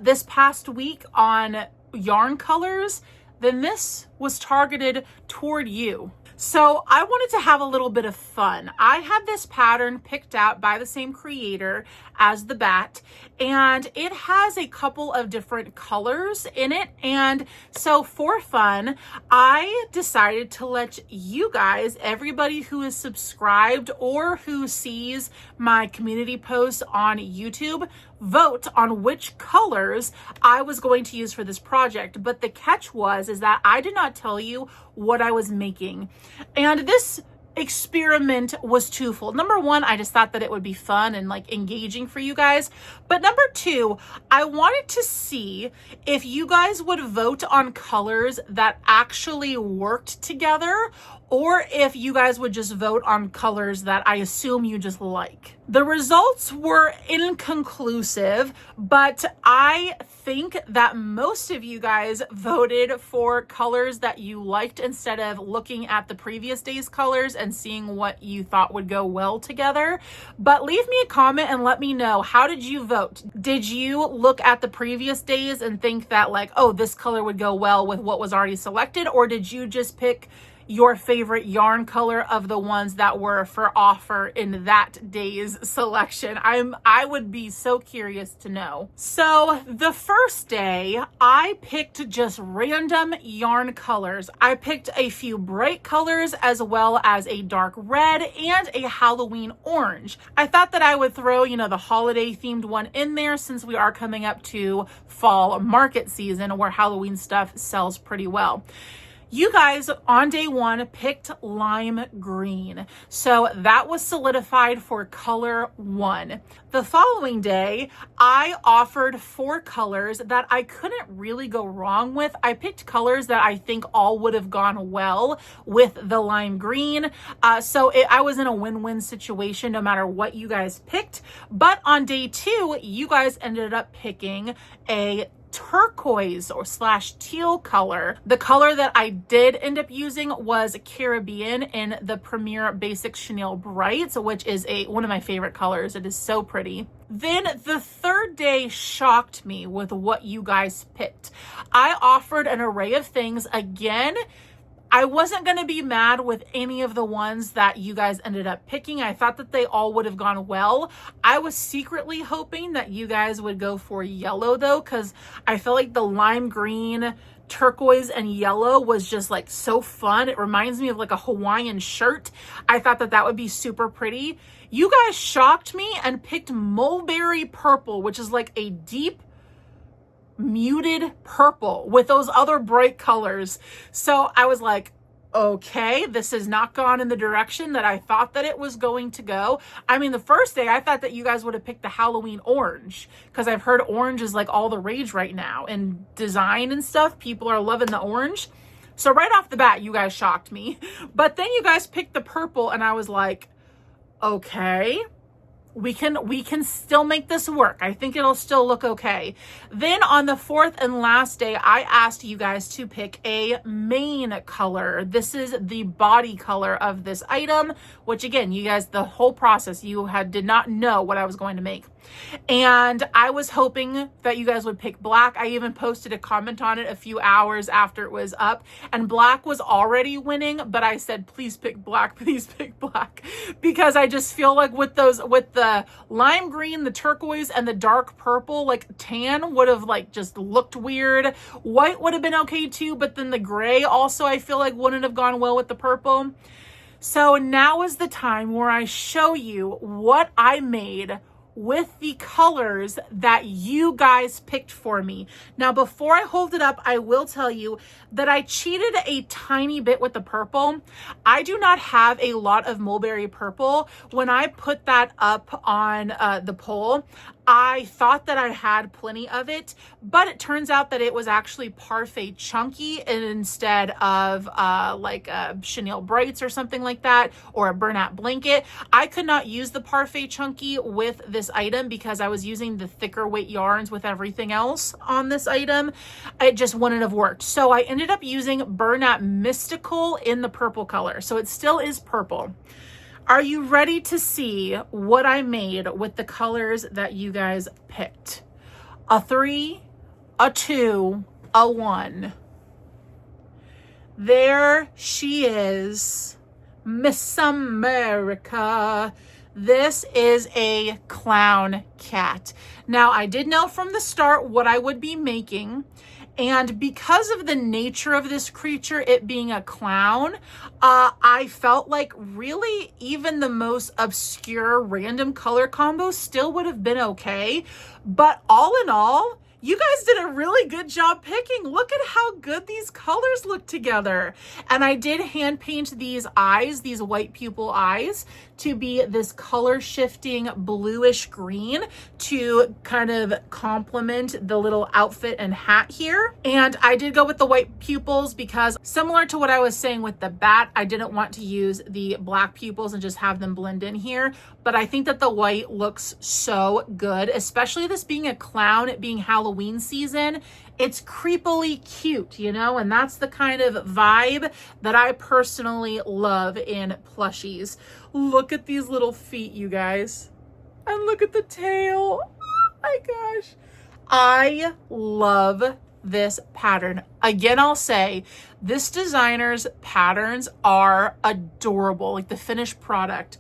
this past week on yarn colors, then this was targeted toward you. So I wanted to have a little bit of fun. I had this pattern picked out by the same creator as the bat, and it has a couple of different colors in it. And so for fun, I decided to let you guys, everybody who is subscribed or who sees my community posts on YouTube, vote on which colors I was going to use for this project. But the catch is that I did not tell you what I was making. And this experiment was twofold. Number one, I just thought that it would be fun and like engaging for you guys. But number two, I wanted to see if you guys would vote on colors that actually worked together, or if you guys would just vote on colors that I assume you just like. The results were inconclusive, but I think that most of you guys voted for colors that you liked instead of looking at the previous day's colors and seeing what you thought would go well together. But leave me a comment and let me know, how did you vote? Did you look at the previous days and think that like, oh, this color would go well with what was already selected? Or did you just pick your favorite yarn color of the ones that were for offer in that day's selection? I would be so curious to know. So the first day, I picked just random yarn colors. I picked a few bright colors as well as a dark red and a Halloween orange. I thought that I would throw, the holiday themed one in there since we are coming up to fall market season where Halloween stuff sells pretty well. You guys on day one picked lime green. So that was solidified for color one. The following day, I offered 4 colors that I couldn't really go wrong with. I picked colors that I think all would have gone well with the lime green. I was in a win-win situation no matter what you guys picked. But on day 2, you guys ended up picking a turquoise or / teal color. The color that I did end up using was Caribbean in the Premier Basic Chenille Brights, which is one of my favorite colors. It is so pretty. Then the third day shocked me with what you guys picked. I offered an array of things. Again, I wasn't going to be mad with any of the ones that you guys ended up picking. I thought that they all would have gone well. I was secretly hoping that you guys would go for yellow though, because I feel like the lime green, turquoise, and yellow was just like so fun. It reminds me of like a Hawaiian shirt. I thought that that would be super pretty. You guys shocked me and picked mulberry purple, which is like a deep muted purple with those other bright colors. So I was like, okay, this has not gone in the direction that I thought that it was going to go. I mean, the first day I thought that you guys would have picked the Halloween orange because I've heard orange is like all the rage right now in design and stuff. People are loving the orange. So right off the bat, you guys shocked me. But then you guys picked the purple and I was like, okay, we can still make this work. I think it'll still look okay. Then on the 4th and last day, I asked you guys to pick a main color. This is the body color of this item, which again, you guys, the whole process, you did not know what I was going to make. And I was hoping that you guys would pick black. I even posted a comment on it a few hours after it was up, and black was already winning, but I said, please pick black, please pick black. Because I just feel like with the lime green, the turquoise, and the dark purple, like tan would have like just looked weird. White would have been okay too, but then the gray also I feel like wouldn't have gone well with the purple. So now is the time where I show you what I made with the colors that you guys picked for me. Now, before I hold it up, I will tell you that I cheated a tiny bit with the purple. I do not have a lot of mulberry purple. When I put that up on the poll, I thought that I had plenty of it, but it turns out that it was actually Parfait Chunky instead of like a chenille Brights or something like that, or a Bernat Blanket. I could not use the Parfait Chunky with this item because I was using the thicker weight yarns with everything else on this item. It just wouldn't have worked. So I ended up using Bernat Mystical in the purple color. So it still is purple. Are you ready to see what I made with the colors that you guys picked? A 3, a 2, a 1. There she is, Miss America. This is a clown cat. Now, I did know from the start what I would be making. And because of the nature of this creature, it being a clown, I felt like really even the most obscure random color combo still would have been okay. But all in all, you guys did a really good job picking. Look at how good these colors look together. And I did hand paint these eyes, these white pupil eyes, to be this color shifting bluish green to kind of complement the little outfit and hat here. And I did go with the white pupils because, similar to what I was saying with the bat, I didn't want to use the black pupils and just have them blend in here. But I think that the white looks so good, especially this being a clown, it being Halloween season. It's creepily cute, you know, and that's the kind of vibe that I personally love in plushies. Look at these little feet, you guys. And look at the tail. Oh my gosh. I love this pattern. Again, I'll say this designer's patterns are adorable, like the finished product.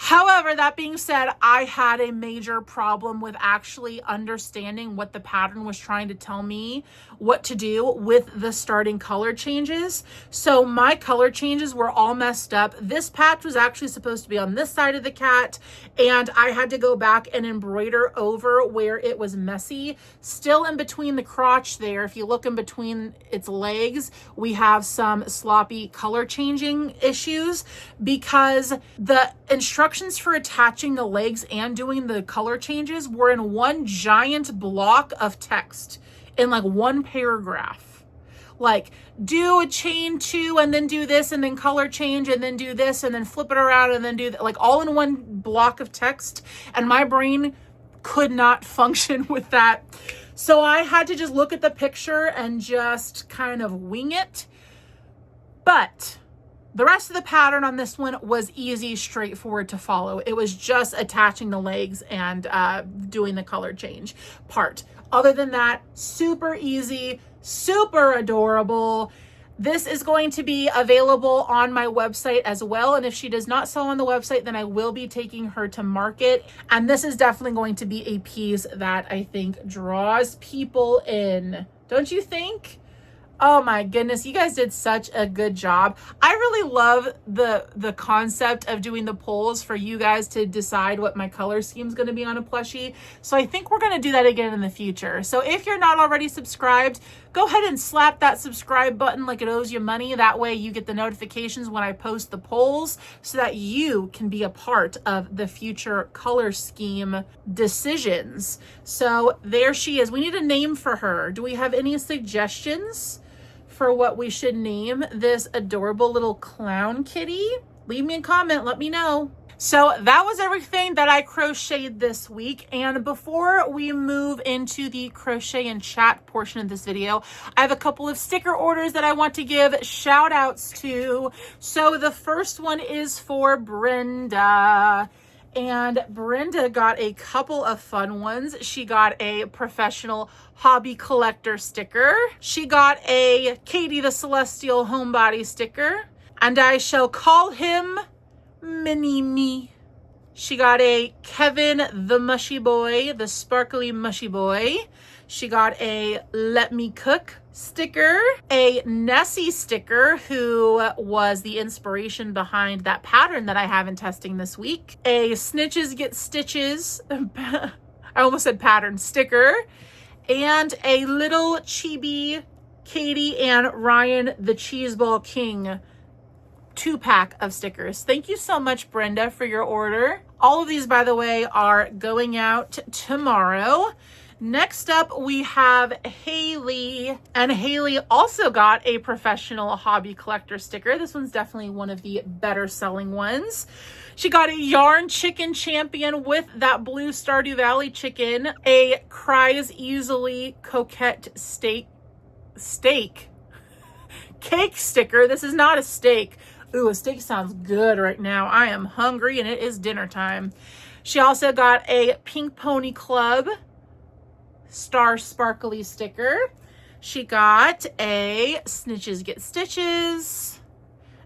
However, that being said, I had a major problem with actually understanding what the pattern was trying to tell me what to do with the starting color changes. So my color changes were all messed up. This patch was actually supposed to be on this side of the cat, and I had to go back and embroider over where it was messy. Still in between the crotch there, if you look in between its legs, we have some sloppy color changing issues because the instructions for attaching the legs and doing the color changes were in one giant block of text in like one paragraph. Like, do a chain 2 and then do this and then color change and then do this and then flip it around and then do that, like all in one block of text. And my brain could not function with that. So I had to just look at the picture and just kind of wing it. But the rest of the pattern on this one was easy, straightforward to follow. It was just attaching the legs and doing the color change part. Other than that, super easy, super adorable. This is going to be available on my website as well. And if she does not sell on the website, then I will be taking her to market. And this is definitely going to be a piece that I think draws people in. Don't you think? Oh my goodness, you guys did such a good job. I really love the concept of doing the polls for you guys to decide what my color scheme is going to be on a plushie. So I think we're going to do that again in the future. So if you're not already subscribed, go ahead and slap that subscribe button like it owes you money. That way you get the notifications when I post the polls so that you can be a part of the future color scheme decisions. So there she is. We need a name for her. Do we have any suggestions for what we should name this adorable little clown kitty? Leave me a comment, let me know. So that was everything that I crocheted this week. And before we move into the crochet and chat portion of this video, I have a couple of sticker orders that I want to give shout outs to. So the first one is for Brenda. And Brenda got a couple of fun ones. She got a professional hobby collector sticker. She got a Katie the Celestial Homebody sticker. And I shall call him Mini Me. She got a Kevin the Mushy Boy, the Sparkly Mushy Boy. She got a Let Me Cook sticker, a Nessie sticker, who was the inspiration behind that pattern that I have in testing this week, a Snitches Get Stitches, I almost said pattern sticker, and a little chibi Katie and Ryan the Cheeseball King 2-pack of stickers. Thank you so much, Brenda, for your order. All of these, by the way, are going out tomorrow. Next up, we have Haley, and Haley also got a professional hobby collector sticker. This one's definitely one of the better selling ones. She got a Yarn Chicken Champion with that blue Stardew Valley chicken, a Cries Easily Coquette steak cake sticker. This is not a steak. Ooh, a steak sounds good right now. I am hungry and it is dinner time. She also got a Pink Pony Club Star Sparkly sticker. She got a Snitches Get Stitches,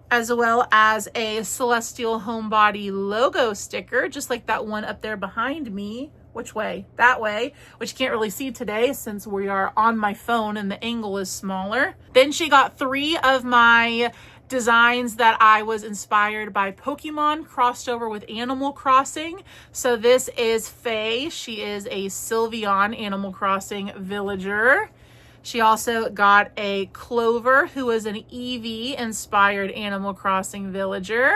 as well as a Celestial Homebody logo sticker, just like that one up there behind me. Which way? That way, which you can't really see today since we are on my phone and the angle is smaller. Then she got 3 of my designs that I was inspired by Pokemon crossed over with Animal Crossing. So this is Faye. She is a Sylveon Animal Crossing villager. She also got a Clover, who is an Eevee inspired Animal Crossing villager,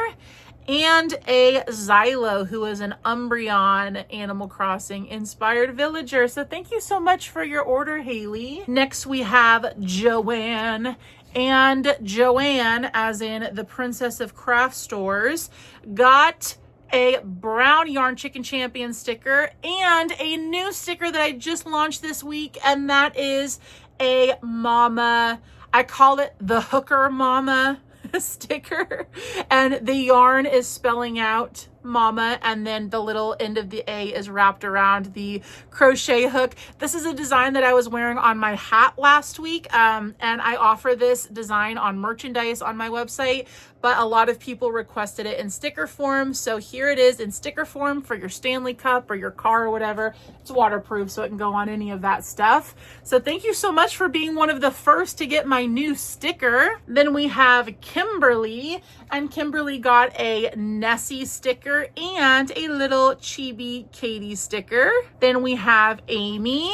and a Xylo, who is an Umbreon Animal Crossing inspired villager. So thank you so much for your order, Haley. Next we have Joanne. And Joanne, as in the Princess of Craft Stores, got a brown Yarn Chicken Champion sticker and a new sticker that I just launched this week, and that is a mama. I call it the Hooker Mama sticker, and the yarn is spelling out mama, and then the little end of the A is wrapped around the crochet hook. This is a design that I was wearing on my hat last week, and I offer this design on merchandise on my website, but a lot of people requested it in sticker form, so here it is in sticker form for your Stanley Cup or your car or whatever. It's waterproof, so it can go on any of that stuff. So thank you so much for being one of the first to get my new sticker. Then we have Kimberly, and Kimberly got a Nessie sticker and a little chibi Katie sticker. Then we have Amy,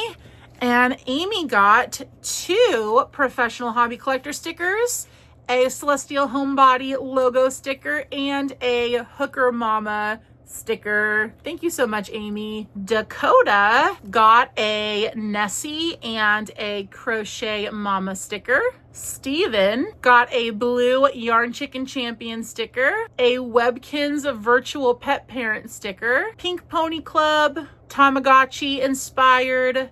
and Amy got 2 professional hobby collector stickers, a Celestial Homebody logo sticker, and a Hooker Mama sticker. Thank you so much, Amy. Dakota got a Nessie and a Crochet Mama sticker. Steven got a blue Yarn Chicken Champion sticker, a Webkinz Virtual Pet Parent sticker, Pink Pony Club Tamagotchi inspired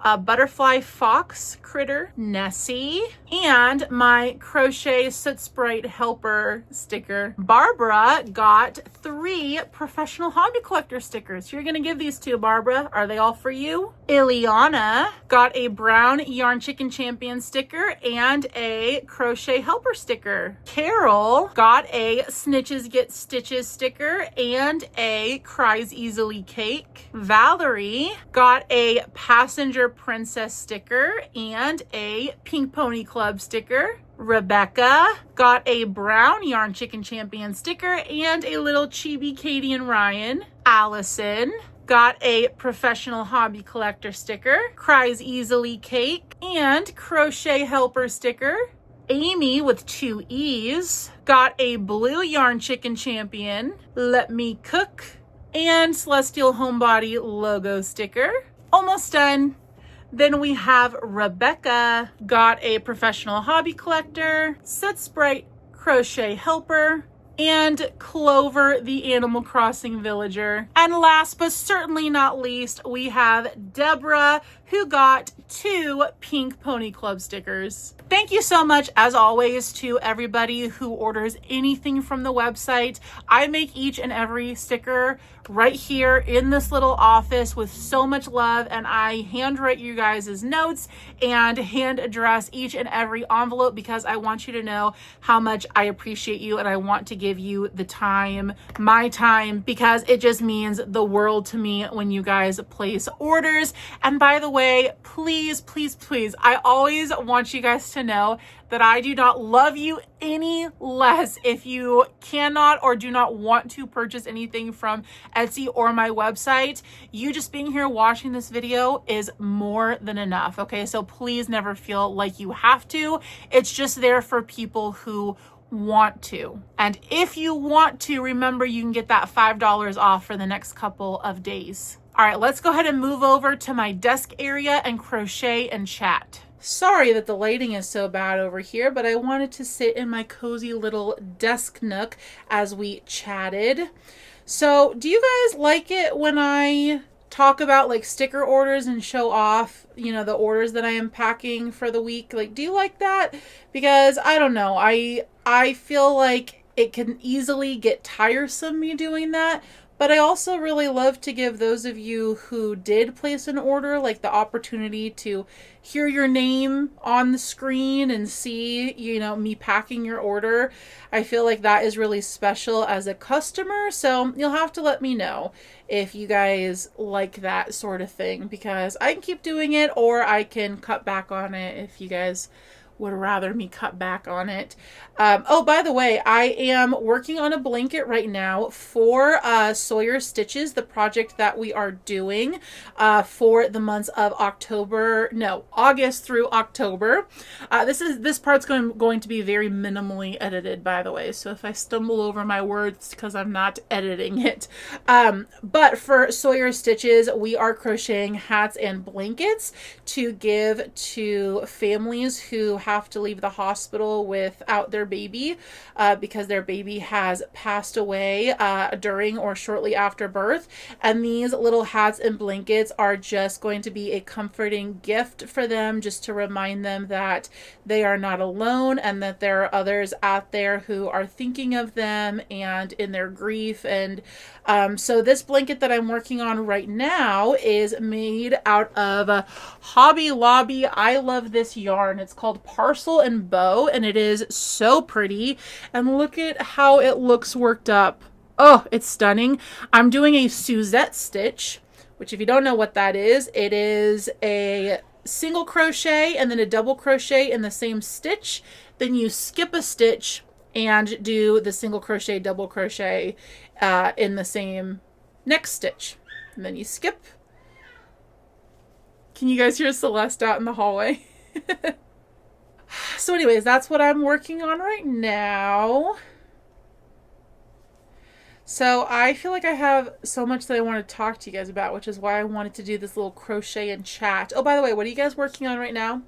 a Butterfly Fox critter Nessie, and my Crochet Soot Sprite Helper sticker. Barbara got 3 professional hobby collector stickers. You're gonna give these to Barbara. Are they all for you? Ileana got a brown Yarn Chicken Champion sticker and a Crochet Helper sticker. Carol got a Snitches Get Stitches sticker and a Cries Easily cake. Valerie got a Passenger Princess sticker and a Pink Pony Club sticker. Rebecca got a brown Yarn Chicken Champion sticker and a little chibi Katie and Ryan. Allison got a professional hobby collector sticker, Cries Easily cake, and Crochet Helper sticker. Amy, with 2 E's, got a blue Yarn Chicken Champion, Let Me Cook, and Celestial Homebody logo sticker. Almost done. Then we have Rebecca, got a professional hobby collector, Soot Sprite Crochet Helper, and Clover the Animal Crossing villager. And last but certainly not least, we have Deborah, who got 2 Pink Pony Club stickers. Thank you so much, as always, to everybody who orders anything from the website. I make each and every sticker right here in this little office with so much love, and I handwrite you guys' notes and hand address each and every envelope because I want you to know how much I appreciate you, and I want to give you the time, my time, because it just means the world to me when you guys place orders. And by the way, please, please, please, I always want you guys to know that I do not love you any less if you cannot or do not want to purchase anything from Etsy or my website. You just being here watching this video is more than enough, okay? So please never feel like you have to. It's just there for people who want to. And if you want to, remember you can get that $5 off for the next couple of days. All right, let's go ahead and move over to my desk area and crochet and chat. Sorry that the lighting is so bad over here, but I wanted to sit in my cozy little desk nook as we chatted. So do you guys like it when I talk about like sticker orders and show off, you know, the orders that I am packing for the week? Like, do you like that? Because I don't know, I feel like it can easily get tiresome me doing that. But I also really love to give those of you who did place an order like the opportunity to hear your name on the screen and see, you know, me packing your order. I feel like that is really special as a customer. So you'll have to let me know if you guys like that sort of thing, because I can keep doing it or I can cut back on it if you guys would rather me cut back on it. Oh, by the way, I am working on a blanket right now for Sawyer Stitches, the project that we are doing for the months of August through October. This part's going to be very minimally edited, by the way. So if I stumble over my words, because I'm not editing it. But for Sawyer Stitches, we are crocheting hats and blankets to give to families who have to leave the hospital without their baby because their baby has passed away during or shortly after birth. And these little hats and blankets are just going to be a comforting gift for them, just to remind them that they are not alone and that there are others out there who are thinking of them and in their grief. And so this blanket that I'm working on right now is made out of Hobby Lobby. I love this yarn. It's called Parcel and Bow, and it is so pretty. And look at how it looks worked up. Oh, it's stunning. I'm doing a Suzette stitch, which if you don't know what that is, it is a single crochet and then a double crochet in the same stitch. Then you skip a stitch and do the single crochet, double crochet in the same next stitch. And then you skip. Can you guys hear Celeste out in the hallway? So anyways, that's what I'm working on right now. So I feel like I have so much that I want to talk to you guys about, which is why I wanted to do this little crochet and chat. Oh, by the way, what are you guys working on right now?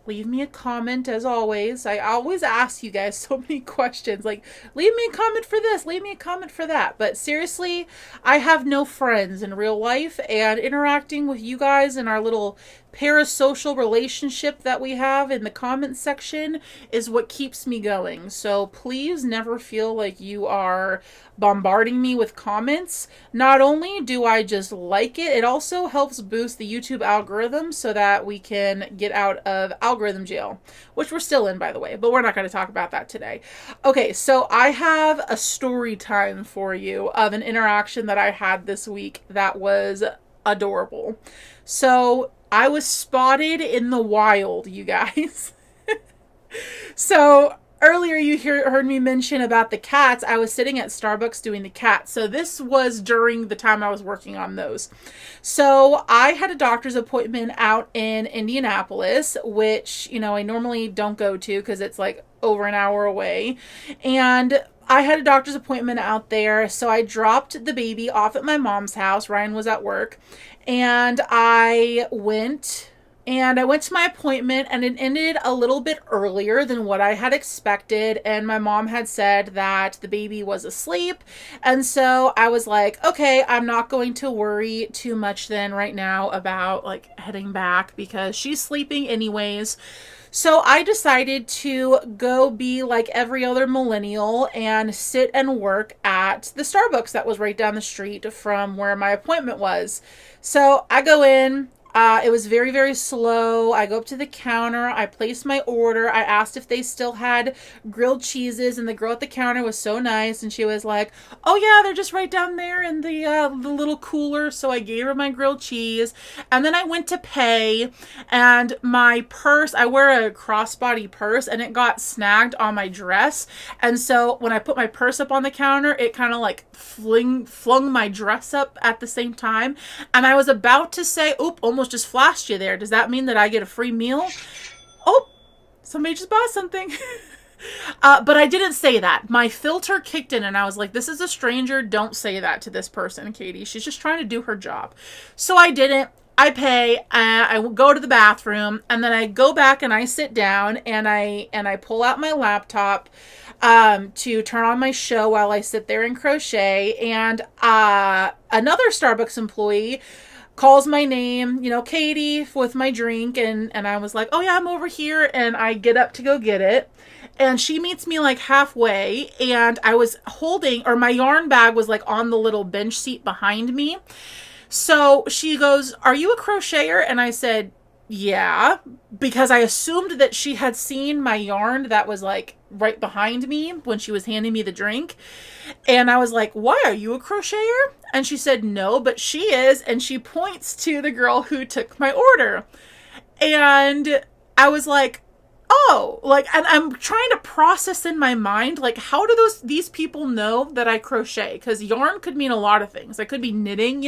Leave me a comment, as always. I always ask you guys so many questions, like, leave me a comment for this, leave me a comment for that. But seriously, I have no friends in real life, and interacting with you guys in our little parasocial relationship that we have in the comment section is what keeps me going. So please never feel like you are bombarding me with comments. Not only do I just like it, it also helps boost the YouTube algorithm so that we can get out of algorithm jail, which we're still in, by the way, but we're not going to talk about that today. Okay, so I have a story time for you of an interaction that I had this week that was adorable. So I was spotted in the wild, you guys. So earlier you heard me mention about the cats. I was sitting at Starbucks doing the cats. So this was during the time I was working on those. So I had a doctor's appointment out in Indianapolis, which, you know, I normally don't go to because it's like over an hour away. And I had a doctor's appointment out there, so I dropped the baby off at my mom's house. Ryan was at work, and I went to my appointment, and it ended a little bit earlier than what I had expected, and my mom had said that the baby was asleep, and so I was like, okay, I'm not going to worry too much then right now about like heading back because she's sleeping anyways. So I decided to go be like every other millennial and sit and work at the Starbucks that was right down the street from where my appointment was. So I go in. It was very, very slow. I go up to the counter. I place my order. I asked if they still had grilled cheeses, and the girl at the counter was so nice, and she was like, "Oh yeah, they're just right down there in the little cooler." So I gave her my grilled cheese, and then I went to pay, and my purse. I wear a crossbody purse, and it got snagged on my dress, and so when I put my purse up on the counter, it kind of like flung my dress up at the same time, and I was about to say, "Oop, almost just flashed you there. Does that mean that I get a free meal?" Oh, somebody just bought something. But I didn't say that. My filter kicked in and I was like, this is a stranger. Don't say that to this person, Katie. She's just trying to do her job. So I didn't. I pay, I go to the bathroom, and then I go back and I sit down and I pull out my laptop to turn on my show while I sit there and crochet. And another Starbucks employee calls my name, Katie, with my drink, and I was like, "Oh yeah, I'm over here," and I get up to go get it. And she meets me like halfway, and I was holding, or my yarn bag was like on the little bench seat behind me. So she goes, "Are you a crocheter?" And I said, "Yeah," because I assumed that she had seen my yarn that was like right behind me when she was handing me the drink. And I was like, "Why, are you a crocheter?" And she said, "No, but she is." And she points to the girl who took my order. And I was like, "Oh," like, and I'm trying to process in my mind, like, how do these people know that I crochet? Because yarn could mean a lot of things. It could be knitting.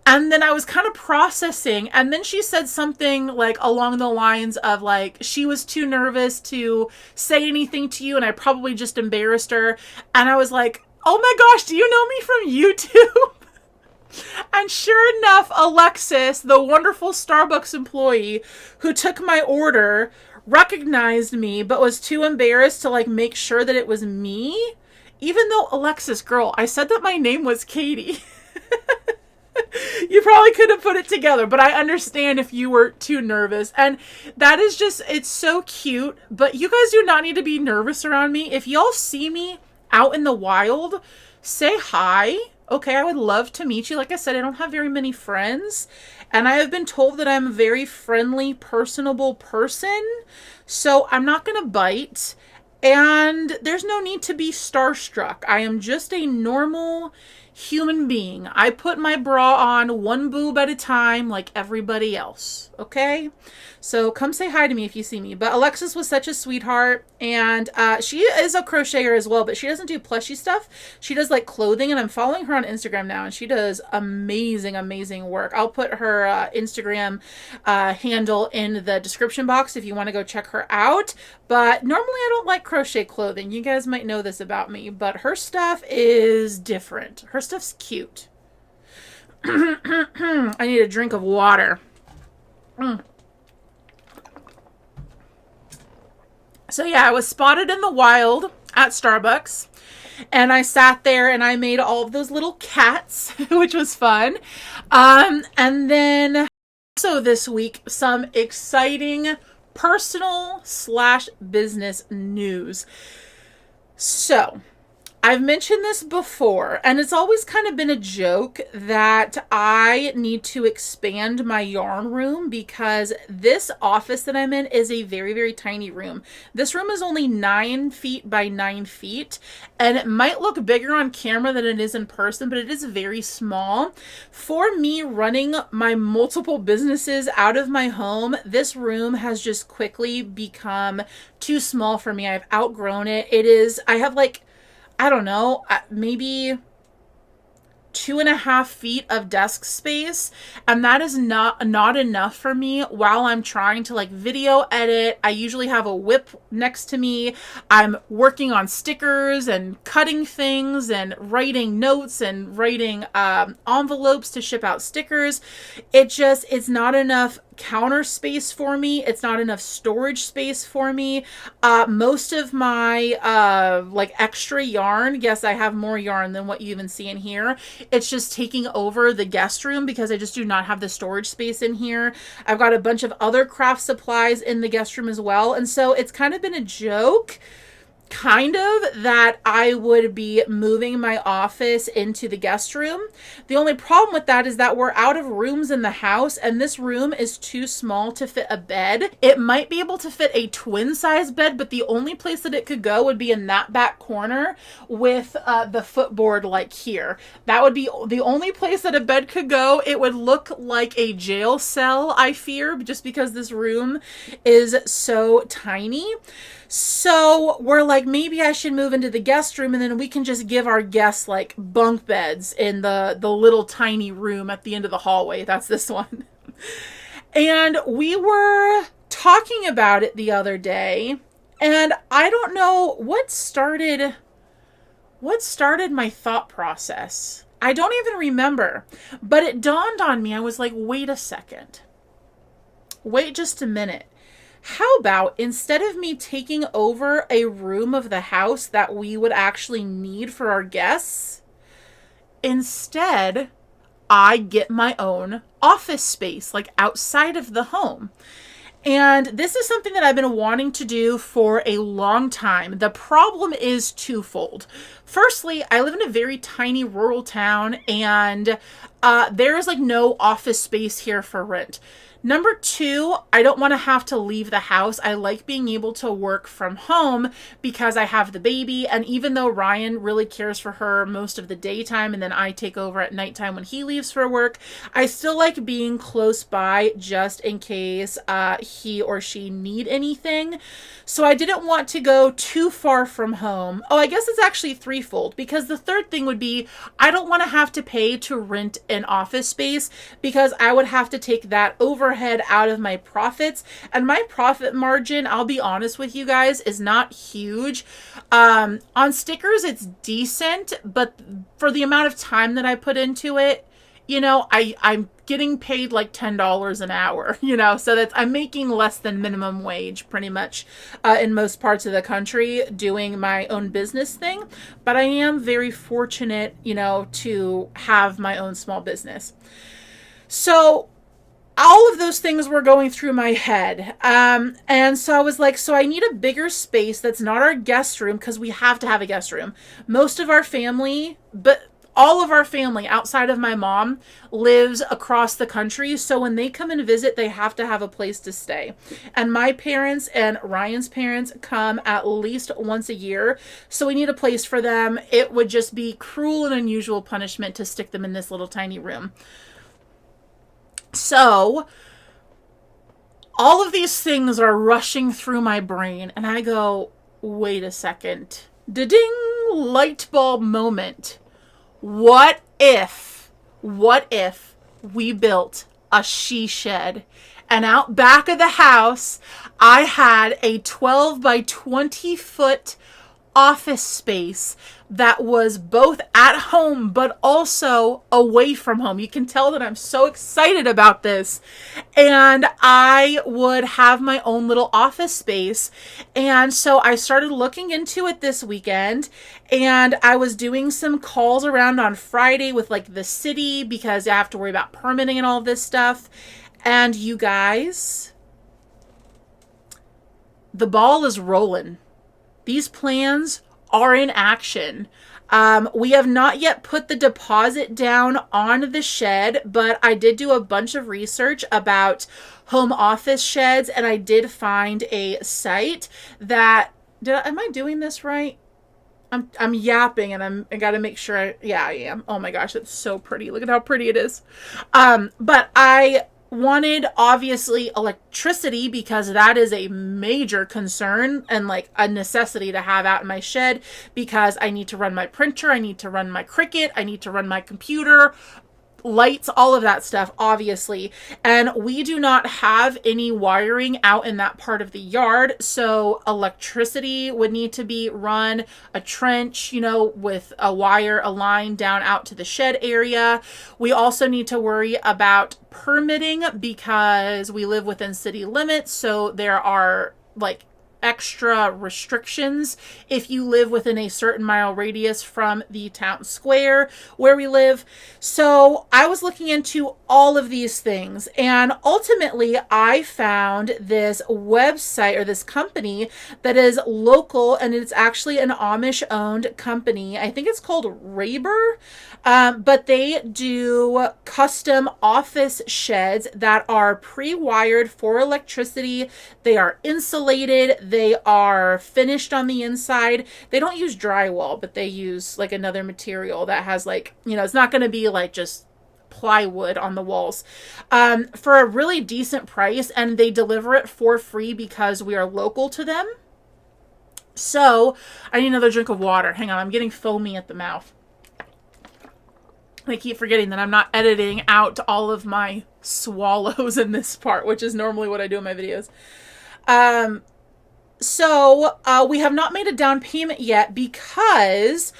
And then I was kind of processing, and then she said something like along the lines of like she was too nervous to say anything to you, and I probably just embarrassed her. And I was like, "Oh my gosh, do you know me from YouTube?" And sure enough, Alexis, the wonderful Starbucks employee who took my order, recognized me, but was too embarrassed to like make sure that it was me. Even though, Alexis, girl, I said that my name was Katie. You probably could have put it together, but I understand if you were too nervous. And that is just, it's so cute. But you guys do not need to be nervous around me. If y'all see me out in the wild, say hi. Okay, I would love to meet you. Like I said, I don't have very many friends. And I have been told that I'm a very friendly, personable person. So I'm not going to bite. And there's no need to be starstruck. I am just a normal human being. I put my bra on one boob at a time like everybody else. Okay? So come say hi to me if you see me. But Alexis was such a sweetheart, and she is a crocheter as well, but she doesn't do plushie stuff. She does like clothing, and I'm following her on Instagram now, and she does amazing, amazing work. I'll put her Instagram handle in the description box if you want to go check her out. But normally I don't like crochet clothing. You guys might know this about me, but her stuff is different. Her stuff's cute. I need a drink of water. So yeah, I was spotted in the wild at Starbucks, and I sat there and I made all of those little cats, which was fun. And then also this week, some exciting personal / business news. So I've mentioned this before, and it's always kind of been a joke that I need to expand my yarn room because this office that I'm in is a very, very tiny room. This room is only 9 feet by 9 feet, and it might look bigger on camera than it is in person, but it is very small. For me running my multiple businesses out of my home, this room has just quickly become too small for me. I've outgrown it. I have like, I don't know, maybe 2.5 feet of desk space, and that is not enough for me while I'm trying to like video edit. I usually have a whip next to me. I'm working on stickers and cutting things and writing notes and writing envelopes to ship out stickers. It's not enough counter space for me. It's not enough storage space for me. Most of my like extra yarn, yes, I have more yarn than what you even see in here. It's just taking over the guest room because I just do not have the storage space in here. I've got a bunch of other craft supplies in the guest room as well. And so it's kind of been a joke, kind of, that I would be moving my office into the guest room. The only problem with that is that we're out of rooms in the house, and this room is too small to fit a bed. It might be able to fit a twin size bed, but the only place that it could go would be in that back corner with the footboard like here. That would be the only place that a bed could go. It would look like a jail cell, I fear, just because this room is so tiny. So we're like, maybe I should move into the guest room, and then we can just give our guests like bunk beds in the little tiny room at the end of the hallway. That's this one. And we were talking about it the other day, and I don't know what started my thought process. I don't even remember, but it dawned on me. I was like, wait a second. Wait just a minute. How about instead of me taking over a room of the house that we would actually need for our guests, instead I get my own office space, like outside of the home. And this is something that I've been wanting to do for a long time. The problem is twofold. Firstly, I live in a very tiny rural town, and there is like no office space here for rent. Number two, I don't want to have to leave the house. I like being able to work from home because I have the baby. And even though Ryan really cares for her most of the daytime and then I take over at nighttime when he leaves for work, I still like being close by just in case he or she need anything. So I didn't want to go too far from home. Oh, I guess it's actually threefold, because the third thing would be I don't want to have to pay to rent an office space because I would have to take that overhead out of my profits. And my profit margin, I'll be honest with you guys, is not huge. On stickers, it's decent, but for the amount of time that I put into it, you know, I'm getting paid like $10 an hour, you know, so that's, I'm making less than minimum wage pretty much in most parts of the country doing my own business thing. But I am very fortunate, you know, to have my own small business. So all of those things were going through my head. And so I was like, so I need a bigger space that's not our guest room, because we have to have a guest room. Most of our family, but all of our family outside of my mom lives across the country. So when they come and visit, they have to have a place to stay. And my parents and Ryan's parents come at least once a year. So we need a place for them. It would just be cruel and unusual punishment to stick them in this little tiny room. So all of these things are rushing through my brain, and I go, wait a second. Da-ding, light bulb moment. What if we built a she shed, and out back of the house, I had a 12 by 20 foot office space that was both at home but also away from home. You can tell that I'm so excited about this. And I would have my own little office space. And so I started looking into it this weekend, and I was doing some calls around on Friday with like the city, because I have to worry about permitting and all this stuff. And you guys, the ball is rolling. These plans are in action. We have not yet put the deposit down on the shed, but I did do a bunch of research about home office sheds, and I did find a site that, am I doing this right? I'm yapping, and I got to make sure I am. Oh my gosh, it's so pretty. Look at how pretty it is. But I wanted, obviously, electricity, because that is a major concern and like a necessity to have out in my shed, because I need to run my printer, I need to run my Cricut, I need to run my computer, lights, all of that stuff, obviously. And we do not have any wiring out in that part of the yard. So electricity would need to be run, a trench, you know, with a wire, a line down out to the shed area. We also need to worry about permitting because we live within city limits. So there are like extra restrictions if you live within a certain mile radius from the town square where we live. So I was looking into all of these things, and ultimately I found this website or this company that is local, and it's actually an Amish owned company. I think it's called Raber, but they do custom office sheds that are pre-wired for electricity. They are insulated. They are finished on the inside. They don't use drywall, but they use like another material that has like, you know, it's not going to be like just plywood on the walls, for a really decent price. And they deliver it for free because we are local to them. So I need another drink of water. Hang on. I'm getting foamy at the mouth. I keep forgetting that I'm not editing out all of my swallows in this part, which is normally what I do in my videos. So we have not made a down payment yet because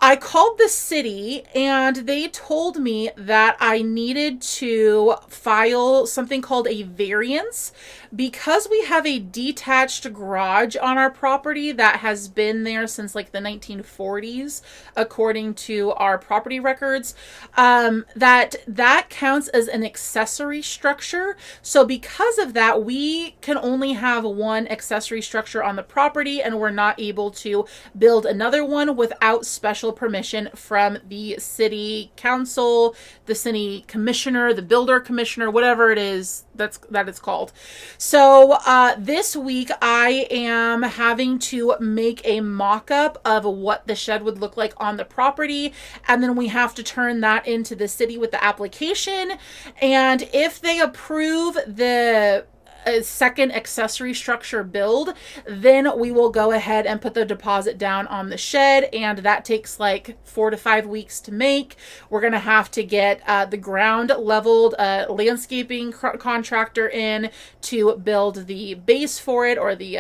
I called the city and they told me that I needed to file something called a variance because we have a detached garage on our property that has been there since like the 1940s, according to our property records. That counts as an accessory structure. So because of that, we can only have one accessory structure on the property, and we're not able to build another one without special permission from the city council, the city commissioner, the builder commissioner, whatever it is that it's called. So this week I am having to make a mock-up of what the shed would look like on the property, and then we have to turn that into the city with the application. And if they approve the second accessory structure build, then we will go ahead and put the deposit down on the shed, and that takes like 4 to 5 weeks to make. We're gonna have to get the ground leveled, landscaping contractor in to build the base for it, or the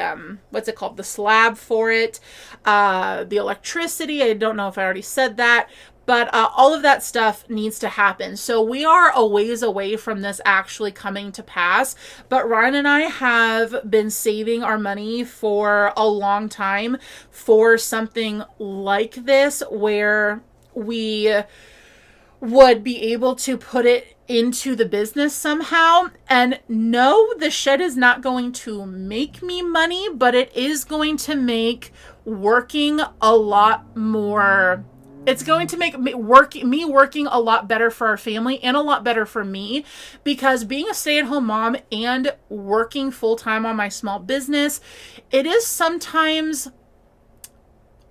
what's it called, the slab for it, the electricity. I don't know if I already said that, but all of that stuff needs to happen. So we are a ways away from this actually coming to pass. But Ryan and I have been saving our money for a long time for something like this, where we would be able to put it into the business somehow. And no, the shed is not going to make me money, but it is going to make working a lot more. It's going to make me working a lot better for our family and a lot better for me, because being a stay-at-home mom and working full-time on my small business, it is sometimes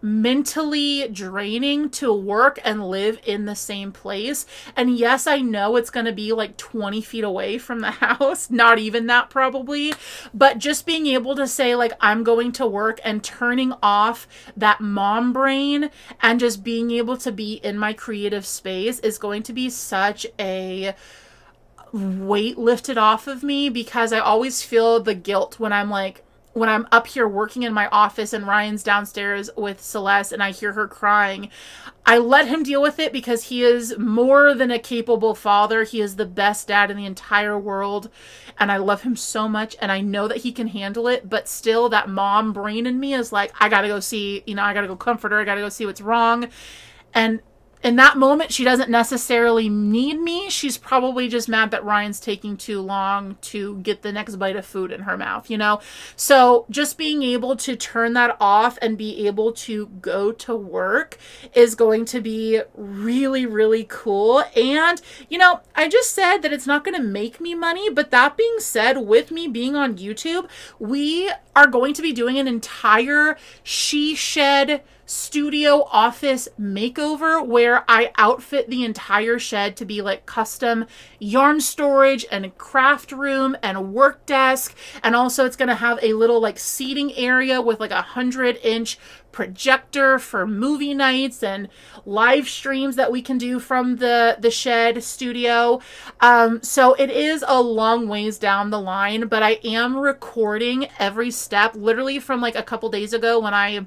mentally draining to work and live in the same place. And yes, I know it's going to be like 20 feet away from the house, not even that probably, but just being able to say like, I'm going to work, and turning off that mom brain and just being able to be in my creative space is going to be such a weight lifted off of me, because I always feel the guilt when I'm up here working in my office and Ryan's downstairs with Celeste and I hear her crying. I let him deal with it because he is more than a capable father. He is the best dad in the entire world, and I love him so much, and I know that he can handle it. But still, that mom brain in me is like, I gotta go see, I gotta go comfort her. I gotta go see what's wrong. And in that moment, she doesn't necessarily need me. She's probably just mad that Ryan's taking too long to get the next bite of food in her mouth, So just being able to turn that off and be able to go to work is going to be really, really cool. And, I just said that it's not going to make me money, but that being said, with me being on YouTube, we are going to be doing an entire she shed studio office makeover where I outfit the entire shed to be like custom yarn storage and craft room and work desk. And also it's going to have a little like seating area with like 100-inch projector for movie nights and live streams that we can do from the shed studio. So it is a long ways down the line, but I am recording every step literally from like a couple days ago when I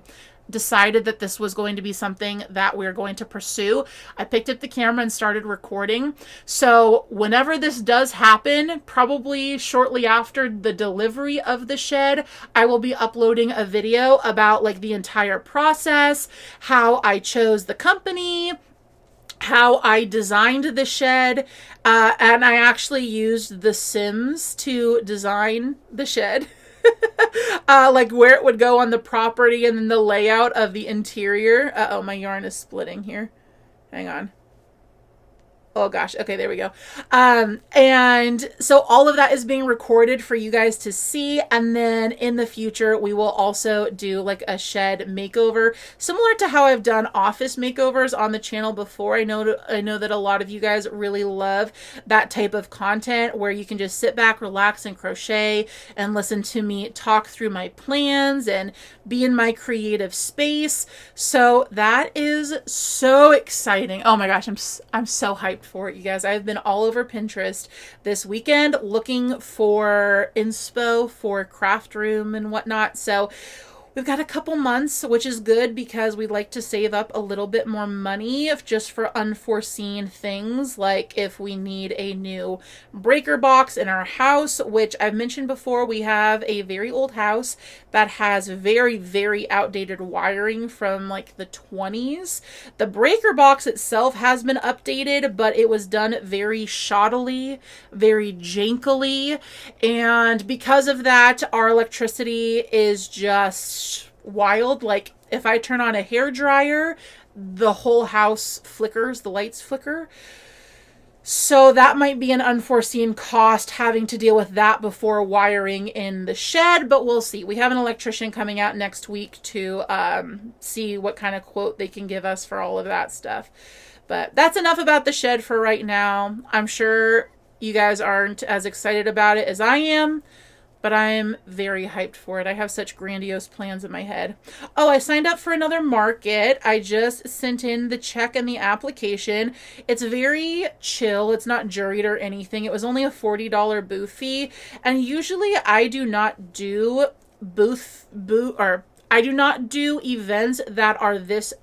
decided that this was going to be something that we're going to pursue. I picked up the camera and started recording. So whenever this does happen, probably shortly after the delivery of the shed, I will be uploading a video about like the entire process, how I chose the company, how I designed the shed, and I actually used The Sims to design the shed. Like where it would go on the property and then the layout of the interior. Uh-oh, my yarn is splitting here. Hang on. Oh gosh. Okay, there we go. And so all of that is being recorded for you guys to see. And then in the future, we will also do like a shed makeover, similar to how I've done office makeovers on the channel before. I know that a lot of you guys really love that type of content where you can just sit back, relax, and crochet and listen to me talk through my plans and be in my creative space. So that is so exciting. Oh my gosh, I'm so hyped for it, you guys. I've been all over Pinterest this weekend looking for inspo for craft room and whatnot. So we've got a couple months, which is good because we'd like to save up a little bit more money if just for unforeseen things, like if we need a new breaker box in our house, which I've mentioned before. We have a very old house that has very, very outdated wiring from like the 20s. The breaker box itself has been updated, but it was done very shoddily, very jankily. And because of that, our electricity is just wild. Like if I turn on a hair dryer, the whole house flickers, the lights flicker. So that might be an unforeseen cost, having to deal with that before wiring in the shed, but we'll see. We have an electrician coming out next week to see what kind of quote they can give us for all of that stuff. But that's enough about the shed for right now. I'm sure you guys aren't as excited about it as I am, but I'm very hyped for it. I have such grandiose plans in my head. Oh, I signed up for another market. I just sent in the check and the application. It's very chill. It's not juried or anything. It was only a $40 booth fee. And usually I do not do I do not do events that are this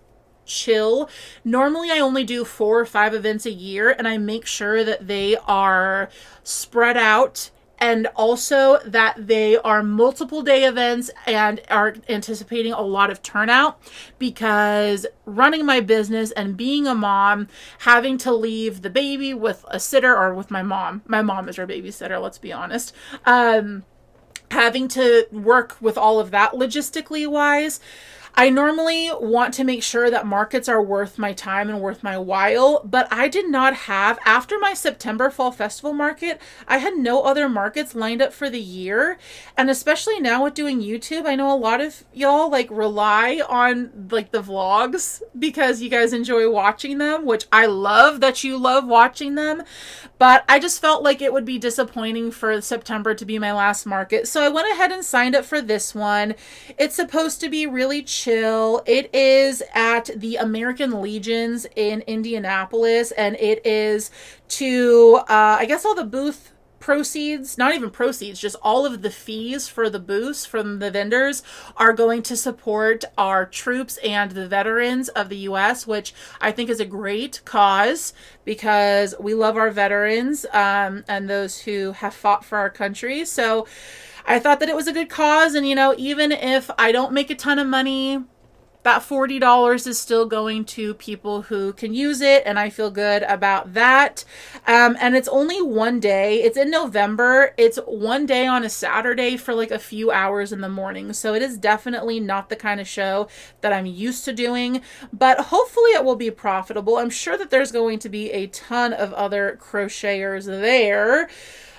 chill. Normally I only do 4 or 5 events a year, and I make sure that they are spread out and also that they are multiple day events and are anticipating a lot of turnout, because running my business and being a mom, having to leave the baby with a sitter or with my mom is our babysitter, let's be honest, having to work with all of that logistically wise, I normally want to make sure that markets are worth my time and worth my while, but I did not have, after my September Fall Festival market, I had no other markets lined up for the year. And especially now with doing YouTube, I know a lot of y'all like rely on like the vlogs because you guys enjoy watching them, which I love that you love watching them. But I just felt like it would be disappointing for September to be my last market. So I went ahead and signed up for this one. It's supposed to be really chill. It is at the American Legions in Indianapolis, and it is to, I guess all the booth proceeds, not even proceeds, just all of the fees for the booths from the vendors are going to support our troops and the veterans of the U.S., which I think is a great cause because we love our veterans and those who have fought for our country. So I thought that it was a good cause. And, you know, even if I don't make a ton of money, that $40 is still going to people who can use it, and I feel good about that. And it's only one day. It's in November. It's one day on a Saturday for like a few hours in the morning. So it is definitely not the kind of show that I'm used to doing, but hopefully it will be profitable. I'm sure that there's going to be a ton of other crocheters there.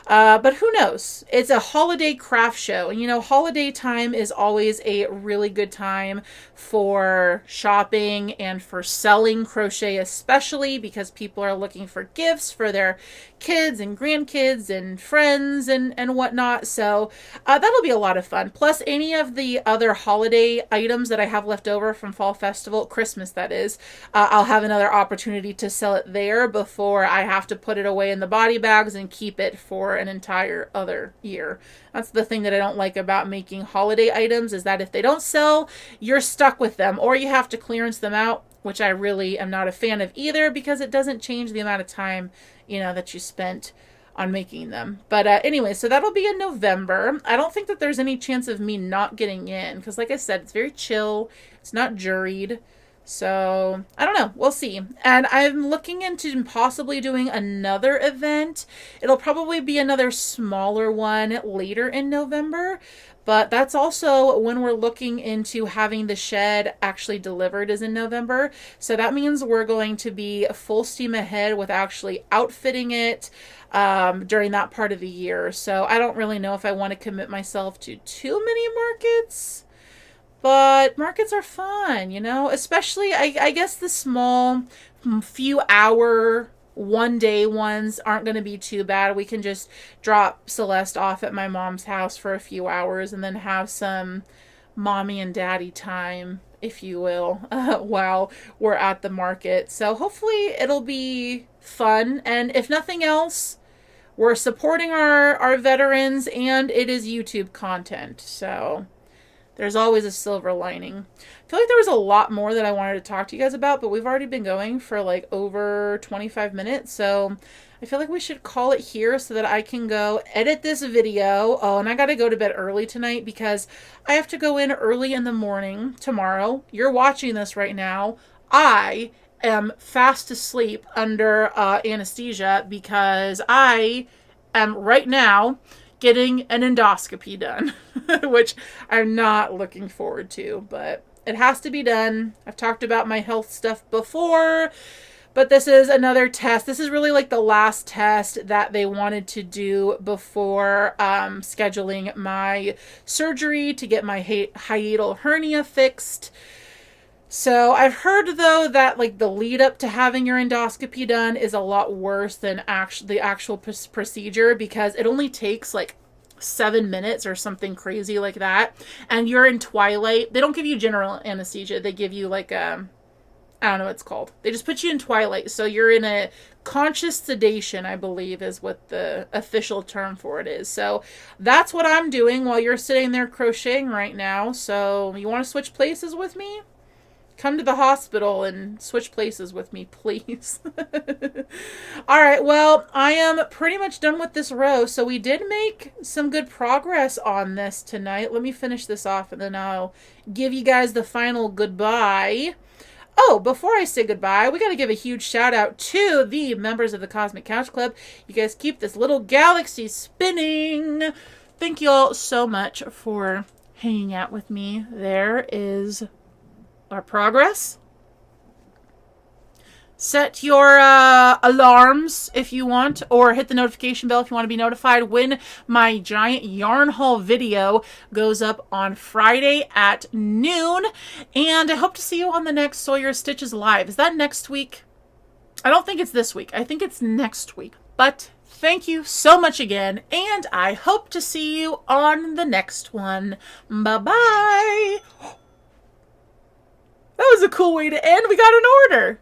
But who knows? It's a holiday craft show. And you know, holiday time is always a really good time for shopping and for selling crochet, especially because people are looking for gifts for their kids and grandkids and friends and whatnot. So that'll be a lot of fun. Plus, any of the other holiday items that I have left over from Fall Festival, Christmas that is, I'll have another opportunity to sell it there before I have to put it away in the body bags and keep it for an entire other year. That's the thing that I don't like about making holiday items, is that if they don't sell, you're stuck with them, or you have to clearance them out, which I really am not a fan of either, because it doesn't change the amount of time, you know, that you spent on making them. But anyway, so that'll be in November. I don't think that there's any chance of me not getting in, because like I said, it's very chill. It's not juried. So, I don't know. We'll see. And I'm looking into possibly doing another event. It'll probably be another smaller one later in November. But that's also when we're looking into having the shed actually delivered, is in November. So that means we're going to be full steam ahead with actually outfitting it during that part of the year. So I don't really know if I want to commit myself to too many markets. But markets are fun, you know, especially I guess the small few hour 1-day ones aren't going to be too bad. We can just drop Celeste off at my mom's house for a few hours and then have some mommy and daddy time, if you will, while we're at the market. So hopefully it'll be fun. And if nothing else, we're supporting our veterans, and it is YouTube content. So there's always a silver lining. I feel like there was a lot more that I wanted to talk to you guys about, but we've already been going for like over 25 minutes. So I feel like we should call it here so that I can go edit this video. Oh, and I got to go to bed early tonight because I have to go in early in the morning tomorrow. You're watching this right now. I am fast asleep under anesthesia because I am right now getting an endoscopy done, which I'm not looking forward to, but it has to be done. I've talked about my health stuff before, but this is another test. This is really like the last test that they wanted to do before scheduling my surgery to get my hiatal hernia fixed. So I've heard, though, that like the lead up to having your endoscopy done is a lot worse than the actual procedure, because it only takes like 7 minutes or something crazy like that. And you're in twilight. They don't give you general anesthesia. They give you like I don't know what it's called. They just put you in twilight. So you're in a conscious sedation, I believe is what the official term for it is. So that's what I'm doing while you're sitting there crocheting right now. So you want to switch places with me? Come to the hospital and switch places with me, please. All right, well, I am pretty much done with this row. So we did make some good progress on this tonight. Let me finish this off and then I'll give you guys the final goodbye. Oh, before I say goodbye, we got to give a huge shout out to the members of the Cosmic Couch Club. You guys keep this little galaxy spinning. Thank you all so much for hanging out with me. There is our progress. Set your alarms if you want, or hit the notification bell if you want to be notified when my giant yarn haul video goes up on Friday at noon. And I hope to see you on the next Sawyer Stitches Live. Is that next week? I don't think it's this week. I think it's next week. But thank you so much again, and I hope to see you on the next one. Bye-bye. That was a cool way to end. We got an order.